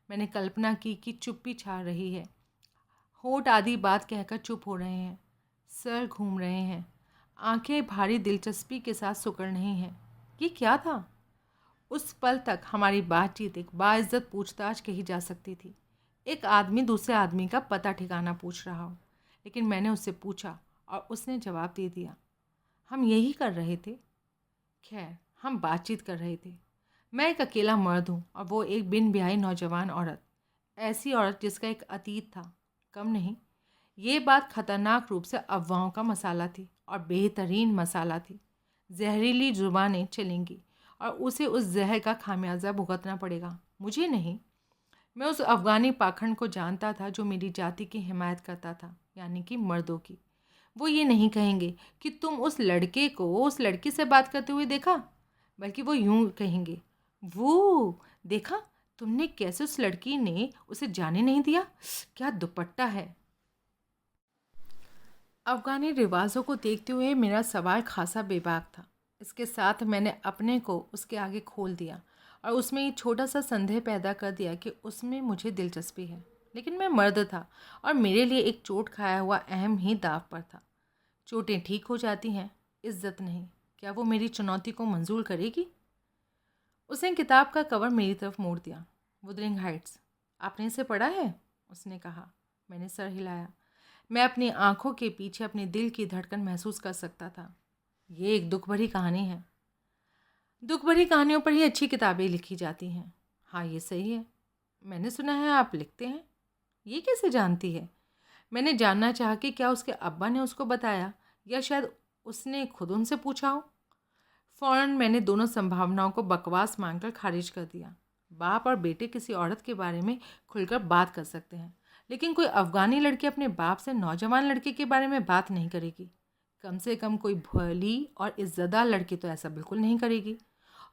मैंने कल्पना की कि चुप्पी छा रही है। होठ आधी बात कहकर चुप हो रहे हैं, सर घूम रहे हैं, आंखें भारी दिलचस्पी के साथ सिकुड़ रही हैं। ये क्या था? उस पल तक हमारी बातचीत एक बाइज्जत पूछताछ कही जा सकती थी। एक आदमी दूसरे आदमी का पता ठिकाना पूछ रहा हो। लेकिन मैंने उससे पूछा और उसने जवाब दे दिया। हम यही कर रहे थे। खैर, हम बातचीत कर रहे थे। मैं एक अकेला मर्द हूँ और वो एक बिन ब्याही नौजवान औरत, ऐसी औरत जिसका एक अतीत था। कम नहीं, ये बात खतरनाक रूप से अफवाहों का मसाला थी और बेहतरीन मसाला थी। जहरीली जुबानें चलेंगी और उसे उस जहर का खामियाजा भुगतना पड़ेगा, मुझे नहीं। मैं उस अफ़गानी पाखंड को जानता था जो मेरी जाति की हिमायत करता था, यानी कि मर्दों की। वो ये नहीं कहेंगे कि तुम उस लड़के को उस लड़की से बात करते हुए देखा, बल्कि वो यूं कहेंगे, वो देखा तुमने कैसे उस लड़की ने उसे जाने नहीं दिया, क्या दुपट्टा है। अफ़गानी रिवाजों को देखते हुए मेरा सवाल खासा बेबाक था। इसके साथ मैंने अपने को उसके आगे खोल दिया और उसमें ये छोटा सा संदेह पैदा कर दिया कि उसमें मुझे दिलचस्पी है। लेकिन मैं मर्द था और मेरे लिए एक चोट खाया हुआ अहम ही दाव पर था। चोटें ठीक हो जाती हैं, इज्जत नहीं। क्या वो मेरी चुनौती को मंजूर करेगी? उसने किताब का कवर मेरी तरफ मोड़ दिया। वुदरिंग हाइट्स, आपने इसे पढ़ा है? उसने कहा। मैंने सर हिलाया। मैं अपनी आंखों के पीछे अपने दिल की धड़कन महसूस कर सकता था। ये एक दुख भरी कहानी है। दुख भरी कहानियों पर ही अच्छी किताबें लिखी जाती हैं। हाँ, ये सही है। मैंने सुना है आप लिखते हैं। ये कैसे जानती है? मैंने जानना चाहा कि क्या उसके अब्बा ने उसको बताया या शायद उसने खुद उनसे पूछा हो। फ़ौरन मैंने दोनों संभावनाओं को बकवास मानकर खारिज कर दिया। बाप और बेटे किसी औरत के बारे में खुलकर बात कर सकते हैं, लेकिन कोई अफ़गानी लड़की अपने बाप से नौजवान लड़के के बारे में बात नहीं करेगी। कम से कम कोई भली और इज़्ज़तदार लड़की तो ऐसा बिल्कुल नहीं करेगी।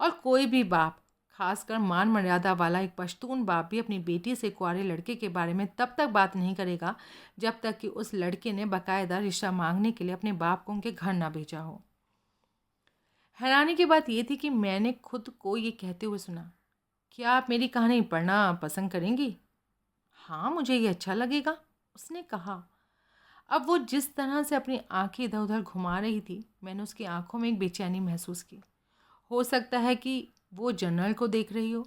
और कोई भी बाप, खासकर मान मर्यादा वाला एक पश्तून बाप भी अपनी बेटी से कुंवारे लड़के के बारे में तब तक बात नहीं करेगा जब तक कि उस लड़के ने बाकायदा रिश्ता मांगने के लिए अपने बाप को उनके घर ना भेजा हो। हैरानी की बात यह थी कि मैंने खुद को ये कहते हुए सुना, क्या आप मेरी कहानी पढ़ना पसंद करेंगी? हाँ, मुझे ये अच्छा लगेगा, उसने कहा। अब वो जिस तरह से अपनी आंखें इधर उधर घुमा रही थी, मैंने उसकी आंखों में एक बेचैनी महसूस की। हो सकता है कि वो जनरल को देख रही हो।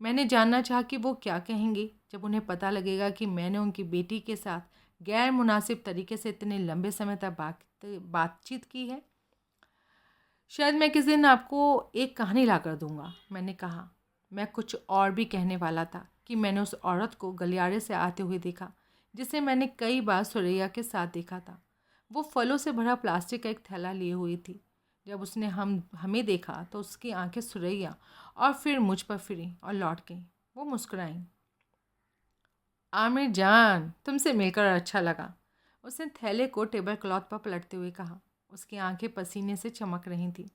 मैंने जानना चाहा कि वो क्या कहेंगे जब उन्हें पता लगेगा कि मैंने उनकी बेटी के साथ गैर मुनासिब तरीके से इतने लंबे समय तक बातचीत की है। शायद मैं किसी दिन आपको एक कहानी ला कर दूंगा, मैंने कहा। मैं कुछ और भी कहने वाला था कि मैंने उस औरत को गलियारे से आते हुए देखा जिसे मैंने कई बार सुरैया के साथ देखा था। वो फलों से भरा प्लास्टिक का एक थैला लिए हुई थी। जब उसने हमें देखा तो उसकी आंखें सुरैया और फिर मुझ पर फिरी और लौट गईं। वो मुस्कुराई। आमिर जान, तुमसे मिलकर अच्छा लगा, उसने थैले को टेबल क्लॉथ पर पलटते हुए कहा। उसकी आंखें पसीने से चमक रही थीं।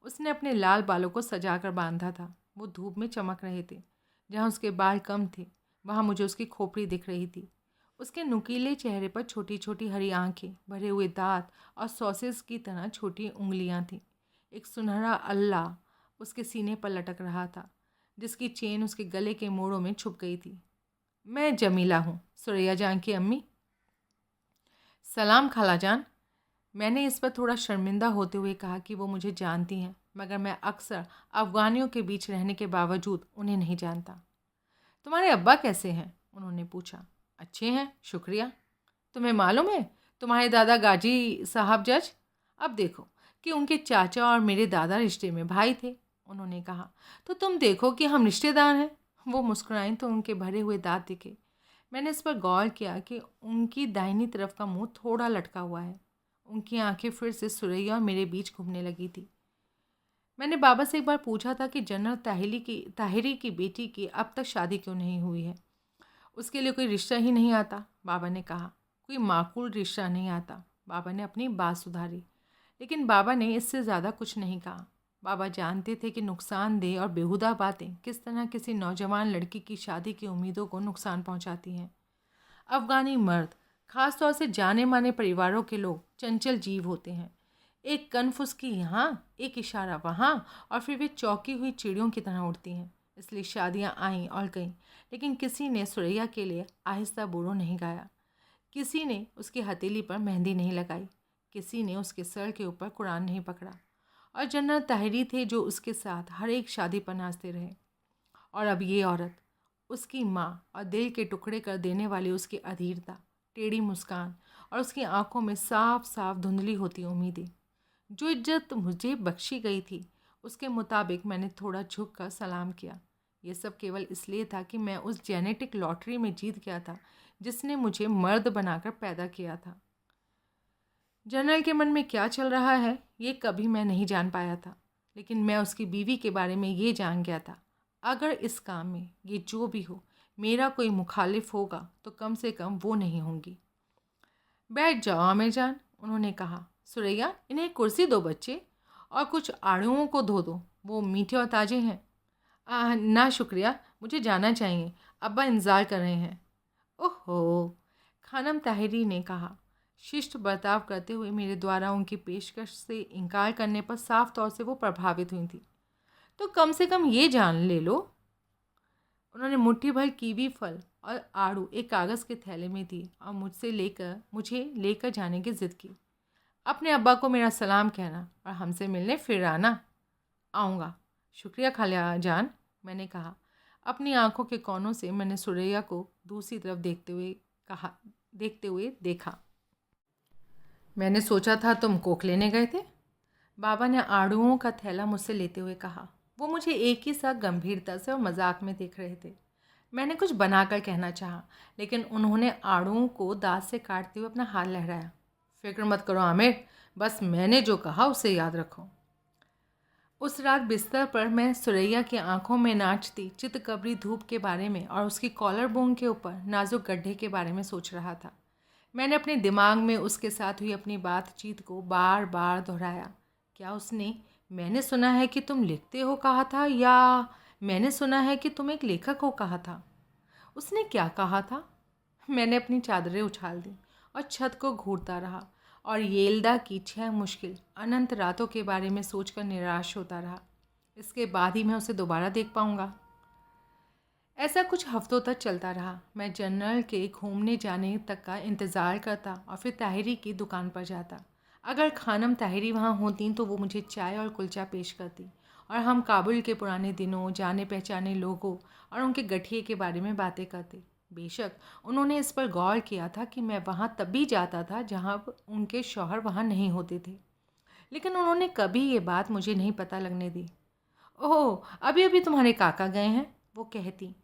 उसने अपने लाल बालों को सजा कर बांधा था। वो धूप में चमक रहे थे। जहाँ उसके बाल कम थे वहाँ मुझे उसकी खोपड़ी दिख रही थी। उसके नुकीले चेहरे पर छोटी छोटी हरी आंखें, भरे हुए दांत और सॉसेस की तरह छोटी उंगलियां थीं। एक सुनहरा अल्लाह उसके सीने पर लटक रहा था, जिसकी चेन उसके गले के मोड़ों में छुप गई थी। मैं जमीला हूँ, सुरैया जान की अम्मी। सलाम खाला जान। मैंने इस पर थोड़ा शर्मिंदा होते हुए कहा कि वो मुझे जानती हैं, मगर मैं अक्सर अफ़गानियों के बीच रहने के बावजूद उन्हें नहीं जानता। तुम्हारे अब्बा कैसे हैं? उन्होंने पूछा। अच्छे हैं, शुक्रिया। तुम्हें मालूम है, तुम्हारे दादा गाजी साहब जज, अब देखो कि उनके चाचा और मेरे दादा रिश्ते में भाई थे, उन्होंने कहा। तो तुम देखो कि हम रिश्तेदार हैं। वो मुस्कुराई तो उनके भरे हुए दांत दिखे। मैंने इस पर गौर किया कि उनकी दाहिनी तरफ का मुंह थोड़ा लटका हुआ है। उनकी आंखें फिर से सुरैया और मेरे बीच घूमने लगी थी। मैंने बाबा से एक बार पूछा था कि जनरल ताहिरी की बेटी की अब तक शादी क्यों नहीं हुई है। उसके लिए कोई रिश्ता ही नहीं आता, बाबा ने कहा। कोई माकूल रिश्ता नहीं आता, बाबा ने अपनी बात सुधारी। लेकिन बाबा ने इससे ज़्यादा कुछ नहीं कहा। बाबा जानते थे कि नुकसानदेह और बेहुदा बातें किस तरह किसी नौजवान लड़की की शादी की उम्मीदों को नुकसान पहुंचाती हैं। अफ़गानी मर्द, ख़ास तौर से जाने माने परिवारों के लोग, चंचल जीव होते हैं। एक कनफुसकी यहाँ, एक इशारा वहाँ, और फिर वे चौंकी हुई चिड़ियों की तरह उड़ती हैं। इसलिए शादियाँ आईं और गईं, लेकिन किसी ने सुरैया के लिए आहिस्ता बोरो नहीं गाया। किसी ने उसकी हथेली पर मेहंदी नहीं लगाई। किसी ने उसके सर के ऊपर कुरान नहीं पकड़ा। और जनरल ताहिरी थे जो उसके साथ हर एक शादी पर नाचते रहे। और अब ये औरत, उसकी माँ, और दिल के टुकड़े कर देने वाली उसकी अधीरता, टेढ़ी मुस्कान और उसकी आंखों में साफ साफ धुंधली होती उम्मीदें। जो इज्जत मुझे बख्शी गई थी उसके मुताबिक मैंने थोड़ा झुक कर सलाम किया। ये सब केवल इसलिए था कि मैं उस जेनेटिक लॉटरी में जीत गया था जिसने मुझे मर्द बनाकर पैदा किया था। जनरल के मन में क्या चल रहा है ये कभी मैं नहीं जान पाया था, लेकिन मैं उसकी बीवी के बारे में ये जान गया था। अगर इस काम में ये जो भी हो मेरा कोई मुखालिफ होगा तो कम से कम वो नहीं होंगी। बैठ जाओ आमिर जान, उन्होंने कहा। सुरैया, इन्हें कुर्सी दो बच्चे, और कुछ आड़ुओं को धो दो, वो मीठे और ताज़े हैं। ना शुक्रिया, मुझे जाना चाहिए, अब्बा इंतज़ार कर रहे हैं। ओहो, खानम ताहिरी ने कहा, शिष्ट बर्ताव करते हुए। मेरे द्वारा उनकी पेशकश से इनकार करने पर साफ तौर से वो प्रभावित हुई थी। तो कम से कम ये जान ले लो। उन्होंने मुट्ठी भर कीवी फल और आड़ू एक कागज़ के थैले में दी और मुझे लेकर जाने की ज़िद की। अपने अब्बा को मेरा सलाम कहना और हमसे मिलने फिर आना। आऊँगा, शुक्रिया खाला जान, मैंने कहा। अपनी आंखों के कोनों से मैंने सुरैया को दूसरी तरफ देखते हुए देखा। मैंने सोचा था तुम कोक लेने गए थे, बाबा ने आड़ुओं का थैला मुझसे लेते हुए कहा। वो मुझे एक ही साथ गंभीरता से और मजाक में देख रहे थे। मैंने कुछ बनाकर कहना चाहा, लेकिन उन्होंने आड़ुओं को दांत से काटते हुए अपना हाथ लहराया। फिक्र मत करो आमिर, बस मैंने जो कहा उसे याद रखो। उस रात बिस्तर पर मैं सुरैया की आंखों में नाचती चितकबरी धूप के बारे में और उसकी कॉलर बोन के ऊपर नाजुक गड्ढे के बारे में सोच रहा था। मैंने अपने दिमाग में उसके साथ हुई अपनी बातचीत को बार बार दोहराया। क्या उसने मैंने सुना है कि तुम लिखते हो कहा था, या मैंने सुना है कि तुम एक लेखक हो कहा था। उसने क्या कहा था? मैंने अपनी चादरें उछाल दी और छत को घूरता रहा और येल्दा की 6 मुश्किल अनंत रातों के बारे में सोचकर निराश होता रहा। इसके बाद ही मैं उसे दोबारा देख पाऊंगा। ऐसा कुछ हफ्तों तक चलता रहा। मैं जनरल के घूमने जाने तक का इंतज़ार करता और फिर ताहिरी की दुकान पर जाता। अगर खानम ताहिरी वहाँ होती तो वो मुझे चाय और कुलचा पेश करती और हम काबुल के पुराने दिनों, जाने पहचाने लोगों और उनके गठिए के बारे में बातें करते। बेशक उन्होंने इस पर गौर किया था कि मैं वहाँ तब भी जाता था जहाँ उनके शौहर वहाँ नहीं होते थे, लेकिन उन्होंने कभी ये बात मुझे नहीं पता लगने दी। ओह, अभी अभी तुम्हारे काका गए हैं, वो कहती।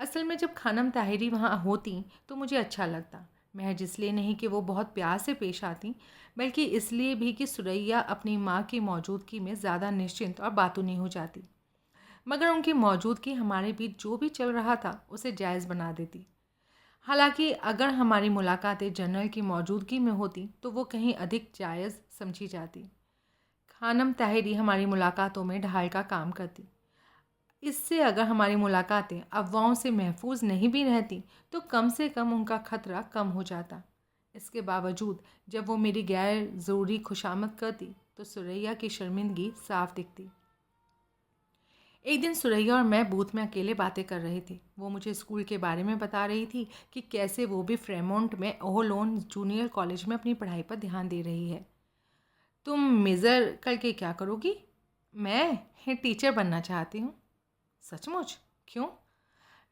असल में जब खानम ताहिरी वहाँ होती तो मुझे अच्छा लगता, महज इसलिए नहीं कि वो बहुत प्यार से पेश आती, बल्कि इसलिए भी कि सुरैया अपनी माँ की मौजूदगी में ज़्यादा निश्चिंत और बातूनी हो जाती। मगर उनकी मौजूदगी हमारे बीच जो भी चल रहा था उसे जायज़ बना देती। हालांकि अगर हमारी मुलाकातें जनरल की मौजूदगी में होती तो वो कहीं अधिक जायज़ समझी जाती। खानम ताहिरी हमारी मुलाकातों में ढाल का काम करती। इससे अगर हमारी मुलाकातें अफवाहों से महफूज नहीं भी रहती तो कम से कम उनका खतरा कम हो जाता। इसके बावजूद जब वो मेरी गैर ज़रूरी खुशामद करती तो सुरैया की शर्मिंदगी साफ दिखती। एक दिन सुरैया और मैं बूथ में अकेले बातें कर रहे थे। वो मुझे स्कूल के बारे में बता रही थी कि कैसे वो भी फ्रेमोंट में ओहोलोन जूनियर कॉलेज में अपनी पढ़ाई पर ध्यान दे रही है। तुम मेजर करके क्या करोगी? मैं टीचर बनना चाहती हूँ। सचमुच? क्यों?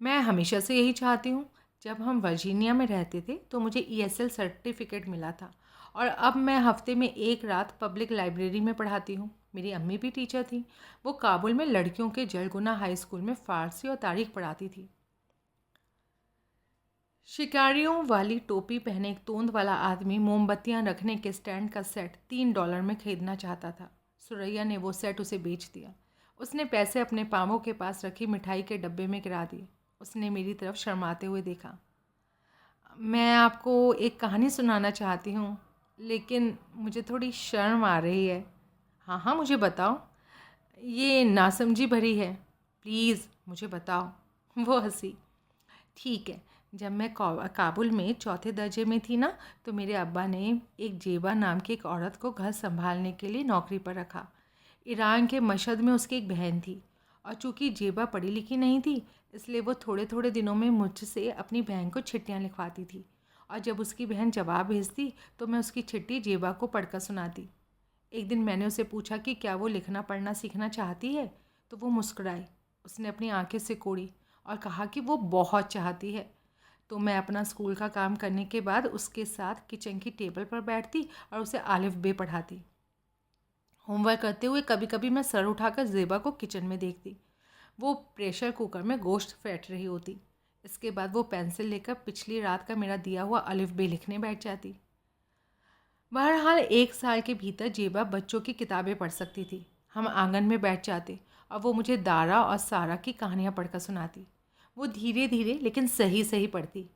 मैं हमेशा से यही चाहती हूँ। जब हम वर्जीनिया में रहते थे तो मुझे ESL सर्टिफिकेट मिला था और अब मैं हफ्ते में एक रात पब्लिक लाइब्रेरी में पढ़ाती हूँ। मेरी अम्मी भी टीचर थी। वो काबुल में लड़कियों के जलगुना हाई स्कूल में फ़ारसी और तारीख पढ़ाती थी। शिकारियों वाली टोपी पहने एक तोंद वाला आदमी मोमबत्तियां रखने के स्टैंड का सेट $3 में ख़रीदना चाहता था। सुरैया ने वो सेट उसे बेच दिया। उसने पैसे अपने पाँवों के पास रखी मिठाई के डब्बे में गिरा दिए। उसने मेरी तरफ शर्माते हुए देखा। मैं आपको एक कहानी सुनाना चाहती हूँ, लेकिन मुझे थोड़ी शर्म आ रही है। हाँ हाँ, मुझे बताओ। ये नासमझी भरी है। प्लीज़ मुझे बताओ। वो हंसी। ठीक है, जब मैं काबुल में चौथे दर्जे में थी ना, तो मेरे अब्बा ने एक जेबा नाम की एक औरत को घर संभालने के लिए नौकरी पर रखा। ईरान के मशहद में उसकी एक बहन थी और चूँकि जेबा पढ़ी लिखी नहीं थी, इसलिए वो थोड़े थोड़े दिनों में मुझसे अपनी बहन को चिट्ठियाँ लिखवाती थी और जब उसकी बहन जवाब भेजती तो मैं उसकी चिट्ठी जेबा को पढ़कर सुनाती। एक दिन मैंने उसे पूछा कि क्या वो लिखना पढ़ना सीखना चाहती है, तो वो मुस्कुराई। उसने अपनी आंखें सिकोड़ी और कहा कि वो बहुत चाहती है। तो मैं अपना स्कूल का काम करने के बाद उसके साथ किचन की टेबल पर बैठती और उसे आलिफ बे पढ़ाती। होमवर्क करते हुए कभी कभी मैं सर उठाकर जेबा को किचन में देखती। वो प्रेशर कुकर में गोश्त फेंट रही होती। इसके बाद वो पेंसिल लेकर पिछली रात का मेरा दिया हुआ अलिफ बे लिखने बैठ जाती। बहरहाल 1 साल के भीतर जेबा बच्चों की किताबें पढ़ सकती थी। हम आंगन में बैठ जाते और वो मुझे दारा और सारा की कहानियाँ पढ़कर सुनाती। वो धीरे धीरे लेकिन सही सही पढ़ती।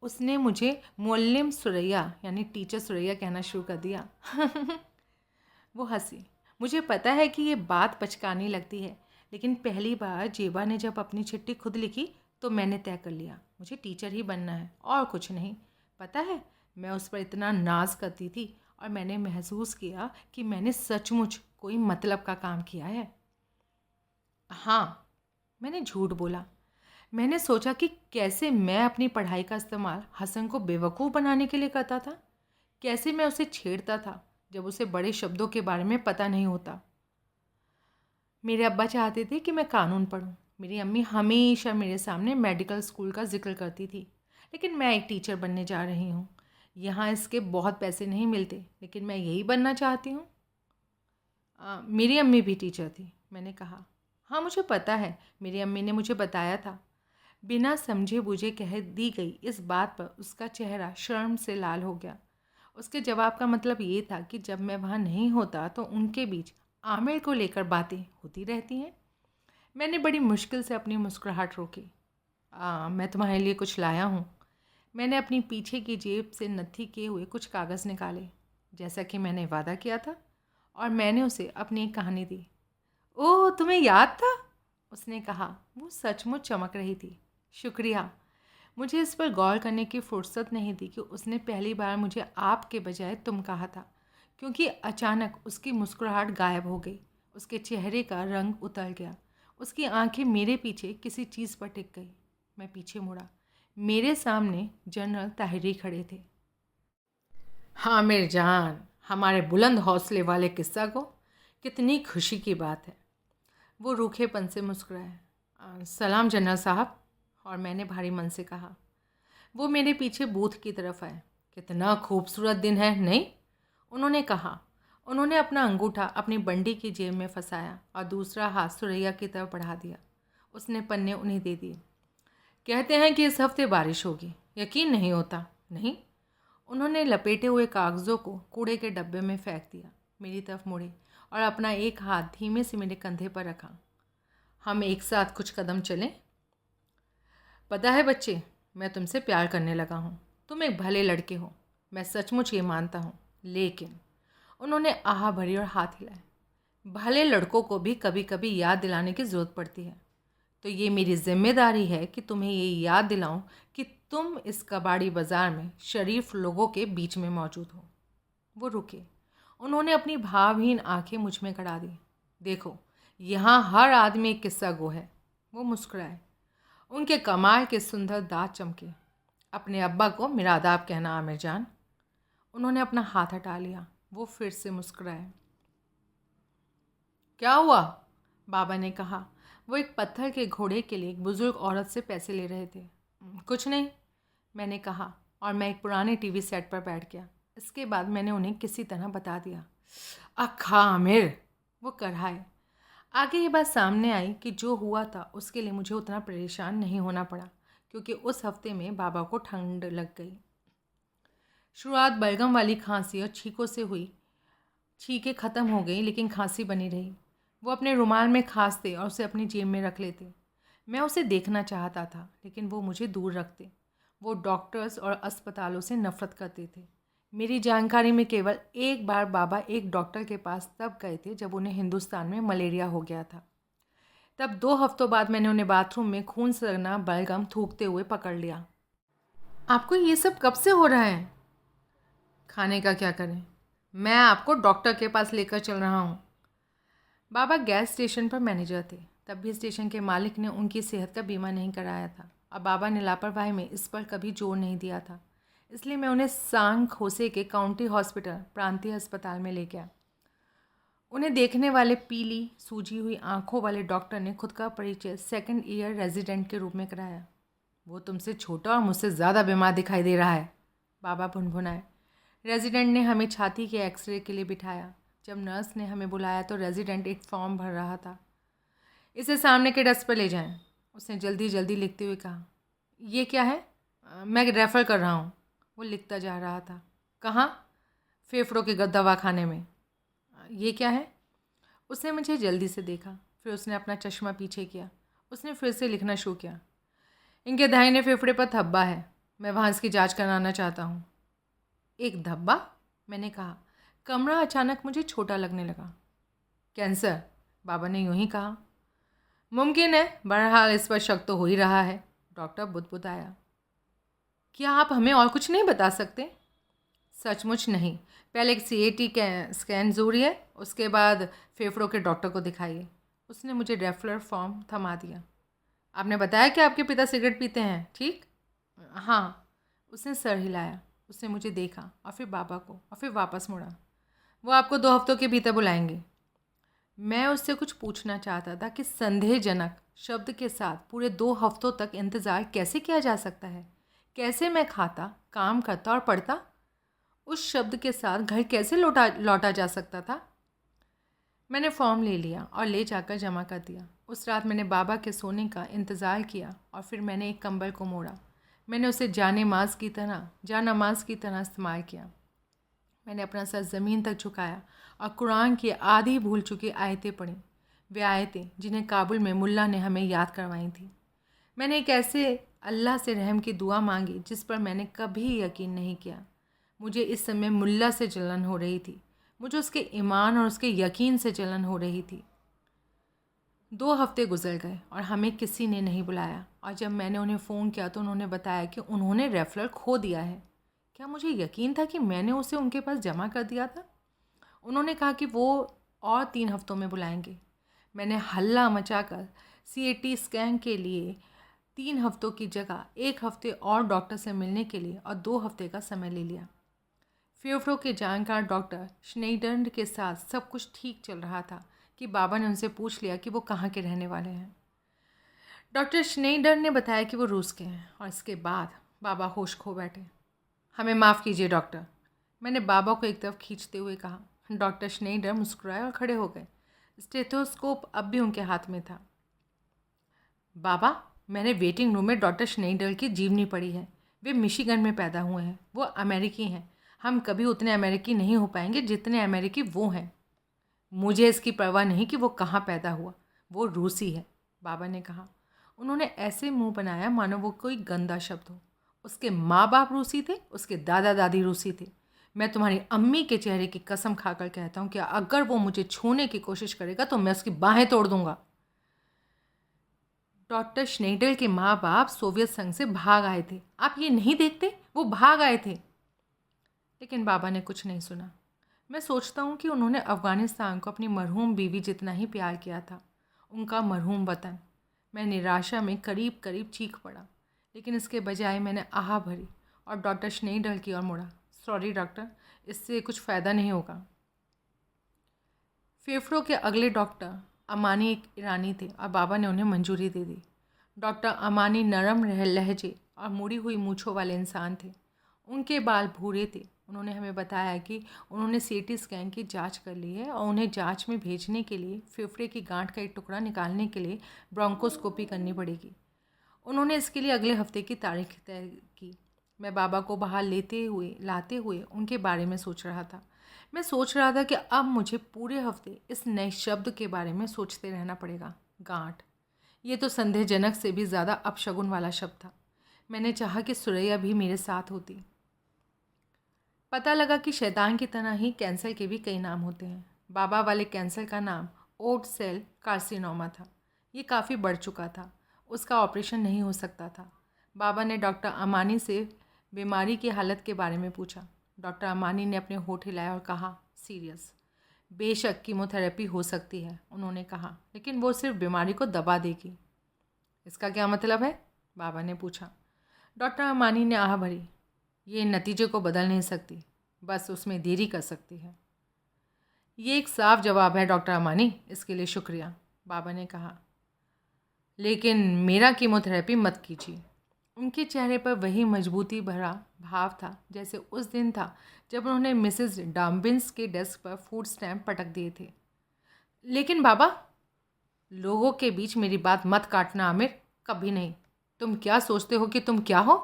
उसने मुझे मुअल्लिम सुरैया यानी टीचर सुरैया कहना शुरू कर दिया। वो हंसी। मुझे पता है कि ये बात बचकानी लगती है, लेकिन पहली बार जेबा ने जब अपनी चिट्ठी खुद लिखी तो मैंने तय कर लिया मुझे टीचर ही बनना है और कुछ नहीं। पता है, मैं उस पर इतना नाज करती थी और मैंने महसूस किया कि मैंने सचमुच कोई मतलब का काम किया है। हाँ, मैंने झूठ बोला। मैंने सोचा कि कैसे मैं अपनी पढ़ाई का इस्तेमाल हसन को बेवकूफ़ बनाने के लिए करता था। कैसे मैं उसे छेड़ता था जब उसे बड़े शब्दों के बारे में पता नहीं होता। मेरे अब्बा चाहते थे कि मैं कानून पढूं। मेरी अम्मी हमेशा मेरे सामने मेडिकल स्कूल का जिक्र करती थी, लेकिन मैं एक टीचर बनने जा रही हूँ। यहाँ इसके बहुत पैसे नहीं मिलते, लेकिन मैं यही बनना चाहती हूँ। मेरी अम्मी भी टीचर थी, मैंने कहा। हाँ, मुझे पता है, मेरी अम्मी ने मुझे बताया था। बिना समझे बूझे कह दी गई इस बात पर उसका चेहरा शर्म से लाल हो गया। उसके जवाब का मतलब ये था कि जब मैं वहाँ नहीं होता तो उनके बीच आमिर को लेकर बातें होती रहती हैं। मैंने बड़ी मुश्किल से अपनी मुस्कुराहट रोकी। मैं तुम्हारे लिए कुछ लाया हूँ। मैंने अपनी पीछे की जेब से नत्थी किए हुए कुछ कागज़ निकाले, जैसा कि मैंने वादा किया था, और मैंने उसे अपनी एक कहानी दी। ओह, तुम्हें याद था? उसने कहा। वो सचमुच चमक रही थी। शुक्रिया। मुझे इस पर गौर करने की फुर्सत नहीं थी कि उसने पहली बार मुझे आप के बजाय तुम कहा था, क्योंकि अचानक उसकी मुस्कुराहट गायब हो गई। उसके चेहरे का रंग उतर गया। उसकी आंखें मेरे पीछे किसी चीज़ पर टिक गई। मैं पीछे मुड़ा। मेरे सामने जनरल ताहिरी खड़े थे। हाँ मेरे जान, हमारे बुलंद हौसले वाले किस्सा को, कितनी खुशी की बात है। वो रूखेपन से मुस्कुराए। सलाम जनरल साहब। और मैंने भारी मन से कहा। वो मेरे पीछे बूथ की तरफ आए। कितना खूबसूरत दिन है, नहीं? उन्होंने कहा। उन्होंने अपना अंगूठा अपनी बंडी की जेब में फंसाया और दूसरा हाथ सुरैया की तरफ बढ़ा दिया। उसने पन्ने उन्हें दे दिए। कहते हैं कि इस हफ्ते बारिश होगी, यकीन नहीं होता, नहीं? उन्होंने लपेटे हुए कागज़ों को कूड़े के डब्बे में फेंक दिया, मेरी तरफ मुड़े और अपना एक हाथ धीमे से मेरे कंधे पर रखा। हम एक साथ कुछ कदम चलें? पता है बच्चे, मैं तुमसे प्यार करने लगा हूँ। तुम एक भले लड़के हो, मैं सचमुच ये मानता हूँ, लेकिन उन्होंने आह भरी और हाथ हिलाए। भले लड़कों को भी कभी कभी याद दिलाने की ज़रूरत पड़ती है, तो ये मेरी जिम्मेदारी है कि तुम्हें ये याद दिलाऊं कि तुम इस कबाड़ी बाज़ार में शरीफ लोगों के बीच में मौजूद हो। वो रुके। उन्होंने अपनी भावहीन आंखें मुझ में गड़ा दी। देखो, यहाँ हर आदमी एक किस्सा गो है। वो मुस्कुराए। उनके कमाल के सुंदर दांत चमके। अपने अब्बा को मेरा आदाब कहना आमिर जान। उन्होंने अपना हाथ हटा लिया। वो फिर से मुस्कुराए। क्या हुआ? बाबा ने कहा। वो एक पत्थर के घोड़े के लिए एक बुज़ुर्ग औरत से पैसे ले रहे थे। कुछ नहीं, मैंने कहा, और मैं एक पुराने टीवी सेट पर बैठ गया। इसके बाद मैंने उन्हें किसी तरह बता दिया। अखा आमिर, वो कराए। आगे ये बात सामने आई कि जो हुआ था उसके लिए मुझे उतना परेशान नहीं होना पड़ा, क्योंकि उस हफ्ते में बाबा को ठंड लग गई। शुरुआत बलगम वाली खांसी और छींकों से हुई। छींकें ख़त्म हो गई, लेकिन खांसी बनी रही। वो अपने रुमाल में खांसते और उसे अपनी जेब में रख लेते। मैं उसे देखना चाहता था, लेकिन वो मुझे दूर रखते। वो डॉक्टर्स और अस्पतालों से नफ़रत करते थे। मेरी जानकारी में केवल एक बार बाबा एक डॉक्टर के पास तब गए थे जब उन्हें हिंदुस्तान में मलेरिया हो गया था। तब 2 हफ्तों बाद मैंने उन्हें बाथरूम में खून सरना बलगम थूकते हुए पकड़ लिया। आपको ये सब कब से हो रहा है? खाने का क्या करें, मैं आपको डॉक्टर के पास लेकर चल रहा हूँ। बाबा गैस स्टेशन पर मैनेजर थे। तब भी स्टेशन के मालिक ने उनकी सेहत का बीमा नहीं कराया था और बाबा ने लापरवाही में इस पर कभी जोर नहीं दिया था। इसलिए मैं उन्हें सांग खोसे के काउंटी हॉस्पिटल प्रांतीय अस्पताल में ले गया। उन्हें देखने वाले पीली सूजी हुई आंखों वाले डॉक्टर ने खुद का परिचय 2nd ईयर रेजिडेंट के रूप में कराया। वो तुमसे छोटा और मुझसे ज़्यादा बीमार दिखाई दे रहा है, बाबा भुनभुनाए। रेजिडेंट ने हमें छाती के एक्सरे के लिए बिठाया। जब नर्स ने हमें बुलाया तो रेजिडेंट एक फॉर्म भर रहा था। इसे सामने के डेस्क पर ले जाएं, उसने जल्दी जल्दी लिखते हुए कहा। ये क्या है? मैं रेफ़र कर रहा हूँ। वो लिखता जा रहा था। कहाँ? फेफड़ों के दवाखाने में। ये क्या है? उसने मुझे जल्दी से देखा, फिर उसने अपना चश्मा पीछे किया। उसने फिर से लिखना शुरू किया। इनके दाहिने फेफड़े पर धब्बा है, मैं वहाँ इसकी जांच कराना चाहता हूँ। एक धब्बा? मैंने कहा। कमरा अचानक मुझे छोटा लगने लगा। कैंसर, बाबा ने यूं ही कहा। मुमकिन है, बहरहाल इस पर शक तो हो ही रहा है, डॉक्टर बुदबुदाया। क्या आप हमें और कुछ नहीं बता सकते? सचमुच नहीं। पहले एक CAT स्कैन ज़रूरी है, उसके बाद फेफड़ों के डॉक्टर को दिखाइए। उसने मुझे रेफरल फॉर्म थमा दिया। आपने बताया कि आपके पिता सिगरेट पीते हैं, ठीक? हाँ। उसने सर हिलाया। उसने मुझे देखा और फिर बाबा को और फिर वापस मुड़ा। वो आपको 2 हफ्तों के भीतर बुलाएंगे। मैं उससे कुछ पूछना चाहता था कि संदेहजनक शब्द के साथ पूरे 2 हफ्तों तक इंतज़ार कैसे किया जा सकता है। कैसे मैं खाता, काम करता और पढ़ता? उस शब्द के साथ घर कैसे लौटा जा सकता था? मैंने फॉर्म ले लिया और ले जाकर जमा कर दिया। उस रात मैंने बाबा के सोने का इंतज़ार किया और फिर मैंने एक कंबल को मोड़ा। मैंने उसे जानमाज की तरह इस्तेमाल किया। मैंने अपना सर ज़मीन तक झुकाया और कुरान की आधी भूल चुकी आयतें पढ़ीं। वे आयतें जिन्हें काबुल में मुल्ला ने हमें याद करवाई थी। मैंने एक ऐसे अल्लाह से रहम की दुआ मांगी जिस पर मैंने कभी यकीन नहीं किया। मुझे इस समय मुल्ला से जलन हो रही थी, मुझे उसके ईमान और उसके यकीन से जलन हो रही थी। 2 हफ्ते गुजर गए और हमें किसी ने नहीं बुलाया, और जब मैंने उन्हें फ़ोन किया तो उन्होंने बताया कि उन्होंने रेफरल खो दिया है। क्या मुझे यकीन था कि मैंने उसे उनके पास जमा कर दिया था? उन्होंने कहा कि वो और 3 हफ्तों में बुलाएंगे। मैंने हल्ला मचाकर CAT स्कैन के लिए 3 हफ्तों की जगह 1 हफ्ते और डॉक्टर से मिलने के लिए और 2 हफ्ते का समय ले लिया। फेफड़ों के जानकार डॉक्टर श्नेइडर के साथ सब कुछ ठीक चल रहा था कि बाबा ने उनसे पूछ लिया कि वो कहाँ के रहने वाले हैं। डॉक्टर श्नेइडर ने बताया कि वो रूस के हैं, और इसके बाद बाबा होश खो बैठे। हमें माफ़ कीजिए डॉक्टर, मैंने बाबा को एक तरफ खींचते हुए कहा। डॉक्टर श्नेइडर मुस्कुराए और खड़े हो गए। स्टेथोस्कोप अब भी उनके हाथ में था। बाबा, मैंने वेटिंग रूम में डॉक्टर श्नेइडर की जीवनी पढ़ी है। वे मिशिगन में पैदा हुए हैं। वो अमेरिकी हैं। हम कभी उतने अमेरिकी नहीं हो पाएंगे जितने अमेरिकी वो हैं। मुझे इसकी परवाह नहीं कि वो कहाँ पैदा हुआ, वो रूसी है, बाबा ने कहा। उन्होंने ऐसे मुंह बनाया मानो वो कोई गंदा शब्द हो। उसके माँ बाप रूसी थे, उसके दादा दादी रूसी थे। मैं तुम्हारी अम्मी के चेहरे की कसम खाकर कहता हूँ कि अगर वो मुझे छूने की कोशिश करेगा तो मैं उसकी बाहें तोड़ दूंगा। डॉक्टर श्नेइडर के माँ बाप सोवियत संघ से भाग आए थे। आप ये नहीं देखते? वो भाग आए थे। लेकिन बाबा ने कुछ नहीं सुना। मैं सोचता हूँ कि उन्होंने अफ़गानिस्तान को अपनी मरहूम बीवी जितना ही प्यार किया था, उनका मरहूम वतन। मैं निराशा में करीब करीब चीख पड़ा, लेकिन इसके बजाय मैंने आह भरी और डॉक्टर श्नेइडर की ओर मुड़ा। सॉरी डॉक्टर, इससे कुछ फ़ायदा नहीं होगा। फेफड़ों के अगले डॉक्टर अमानी एक ईरानी थे और बाबा ने उन्हें मंजूरी दे दी। डॉक्टर अमानी नरम लहजे और मुड़ी हुई मूँछों वाले इंसान थे। उनके बाल भूरे थे। उन्होंने हमें बताया कि उन्होंने CT स्कैन की जांच कर ली है और उन्हें जांच में भेजने के लिए फेफड़े की गांठ का एक टुकड़ा निकालने के लिए ब्रोंकोस्कोपी करनी पड़ेगी। उन्होंने इसके लिए अगले हफ्ते की तारीख तय की। मैं बाबा को बाहर लाते हुए उनके बारे में सोच रहा था। मैं सोच रहा था कि अब मुझे पूरे हफ्ते इस नए शब्द के बारे में सोचते रहना पड़ेगा, गांठ। ये तो संदेहजनक से भी ज़्यादा अपशगुन वाला शब्द था। मैंने चाहा कि सुरैया भी मेरे साथ होती। पता लगा कि शैतान की तरह ही कैंसर के भी कई नाम होते हैं। बाबा वाले कैंसर का नाम ओट सेल कार्सिनोमा था। ये काफ़ी बढ़ चुका था। उसका ऑपरेशन नहीं हो सकता था। बाबा ने डॉक्टर अमानी से बीमारी की हालत के बारे में पूछा। डॉक्टर अमानी ने अपने होठ हिलाए और कहा, सीरियस। बेशक कीमोथेरेपी हो सकती है, उन्होंने कहा, लेकिन वो सिर्फ बीमारी को दबा देगी। इसका क्या मतलब है? बाबा ने पूछा। डॉक्टर अमानी ने आह भरी। ये नतीजे को बदल नहीं सकती, बस उसमें देरी कर सकती है। ये एक साफ जवाब है डॉक्टर अमानी, इसके लिए शुक्रिया, बाबा ने कहा। लेकिन मेरा कीमोथेरेपी मत कीजिए। उनके चेहरे पर वही मजबूती भरा भाव था जैसे उस दिन था जब उन्होंने मिसेस डाम्बिन्स के डेस्क पर फूड स्टैम्प पटक दिए थे। लेकिन बाबा, लोगों के बीच मेरी बात मत काटना आमिर, कभी नहीं। तुम क्या सोचते हो कि तुम क्या हो?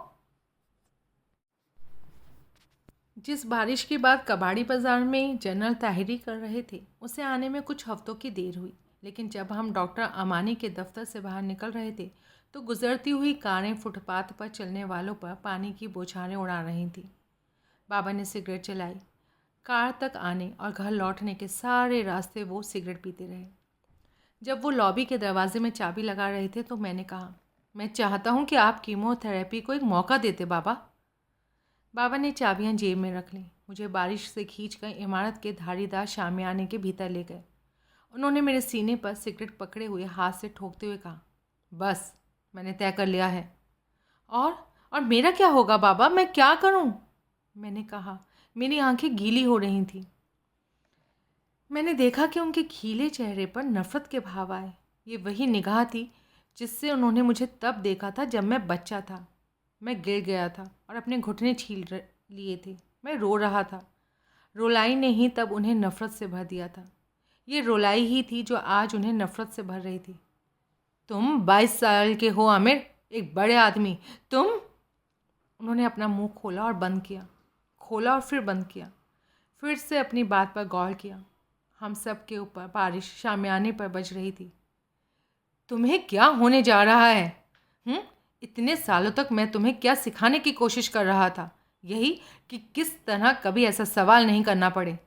जिस बारिश की बात कबाड़ी बाज़ार में जनरल ताहिरी कर रहे थे, उसे आने में कुछ हफ्तों की देर हुई। लेकिन जब हम डॉक्टर अमानी के दफ्तर से बाहर निकल रहे थे तो गुजरती हुई कारें फुटपाथ पर चलने वालों पर पानी की बौछारें उड़ा रही थीं। बाबा ने सिगरेट जलाई। कार तक आने और घर लौटने के सारे रास्ते वो सिगरेट पीते रहे। जब वो लॉबी के दरवाजे में चाबी लगा रहे थे तो मैंने कहा, मैं चाहता हूँ कि आप कीमोथेरेपी को एक मौका देते बाबा। बाबा ने चाबियां जेब में रख लीं। मुझे बारिश से खींचकर इमारत के धारीदार शामियाने के भीतर ले गए। उन्होंने मेरे सीने पर सिगरेट पकड़े हुए हाथ से ठोकते हुए कहा, बस, मैंने तय कर लिया है। और मेरा क्या होगा बाबा, मैं क्या करूं? मैंने कहा। मेरी आंखें गीली हो रही थीं। मैंने देखा कि उनके खीले चेहरे पर नफरत के भाव आए। ये वही निगाह थी जिससे उन्होंने मुझे तब देखा था जब मैं बच्चा था। मैं गिर गया था और अपने घुटने छील लिए थे। मैं रो रहा था। रोलाई ने ही तब उन्हें नफ़रत से भर दिया था। ये रोलाई ही थी जो आज उन्हें नफ़रत से भर रही थी। तुम 22 साल के हो आमिर, एक बड़े आदमी, तुम। उन्होंने अपना मुंह खोला और बंद किया, खोला और फिर बंद किया। फिर से अपनी बात पर गौर किया। हम सब के ऊपर बारिश शामियाने पर बज रही थी। तुम्हें क्या होने जा रहा है? इतने सालों तक मैं तुम्हें क्या सिखाने की कोशिश कर रहा था? यही कि किस तरह कभी ऐसा सवाल नहीं करना पड़े।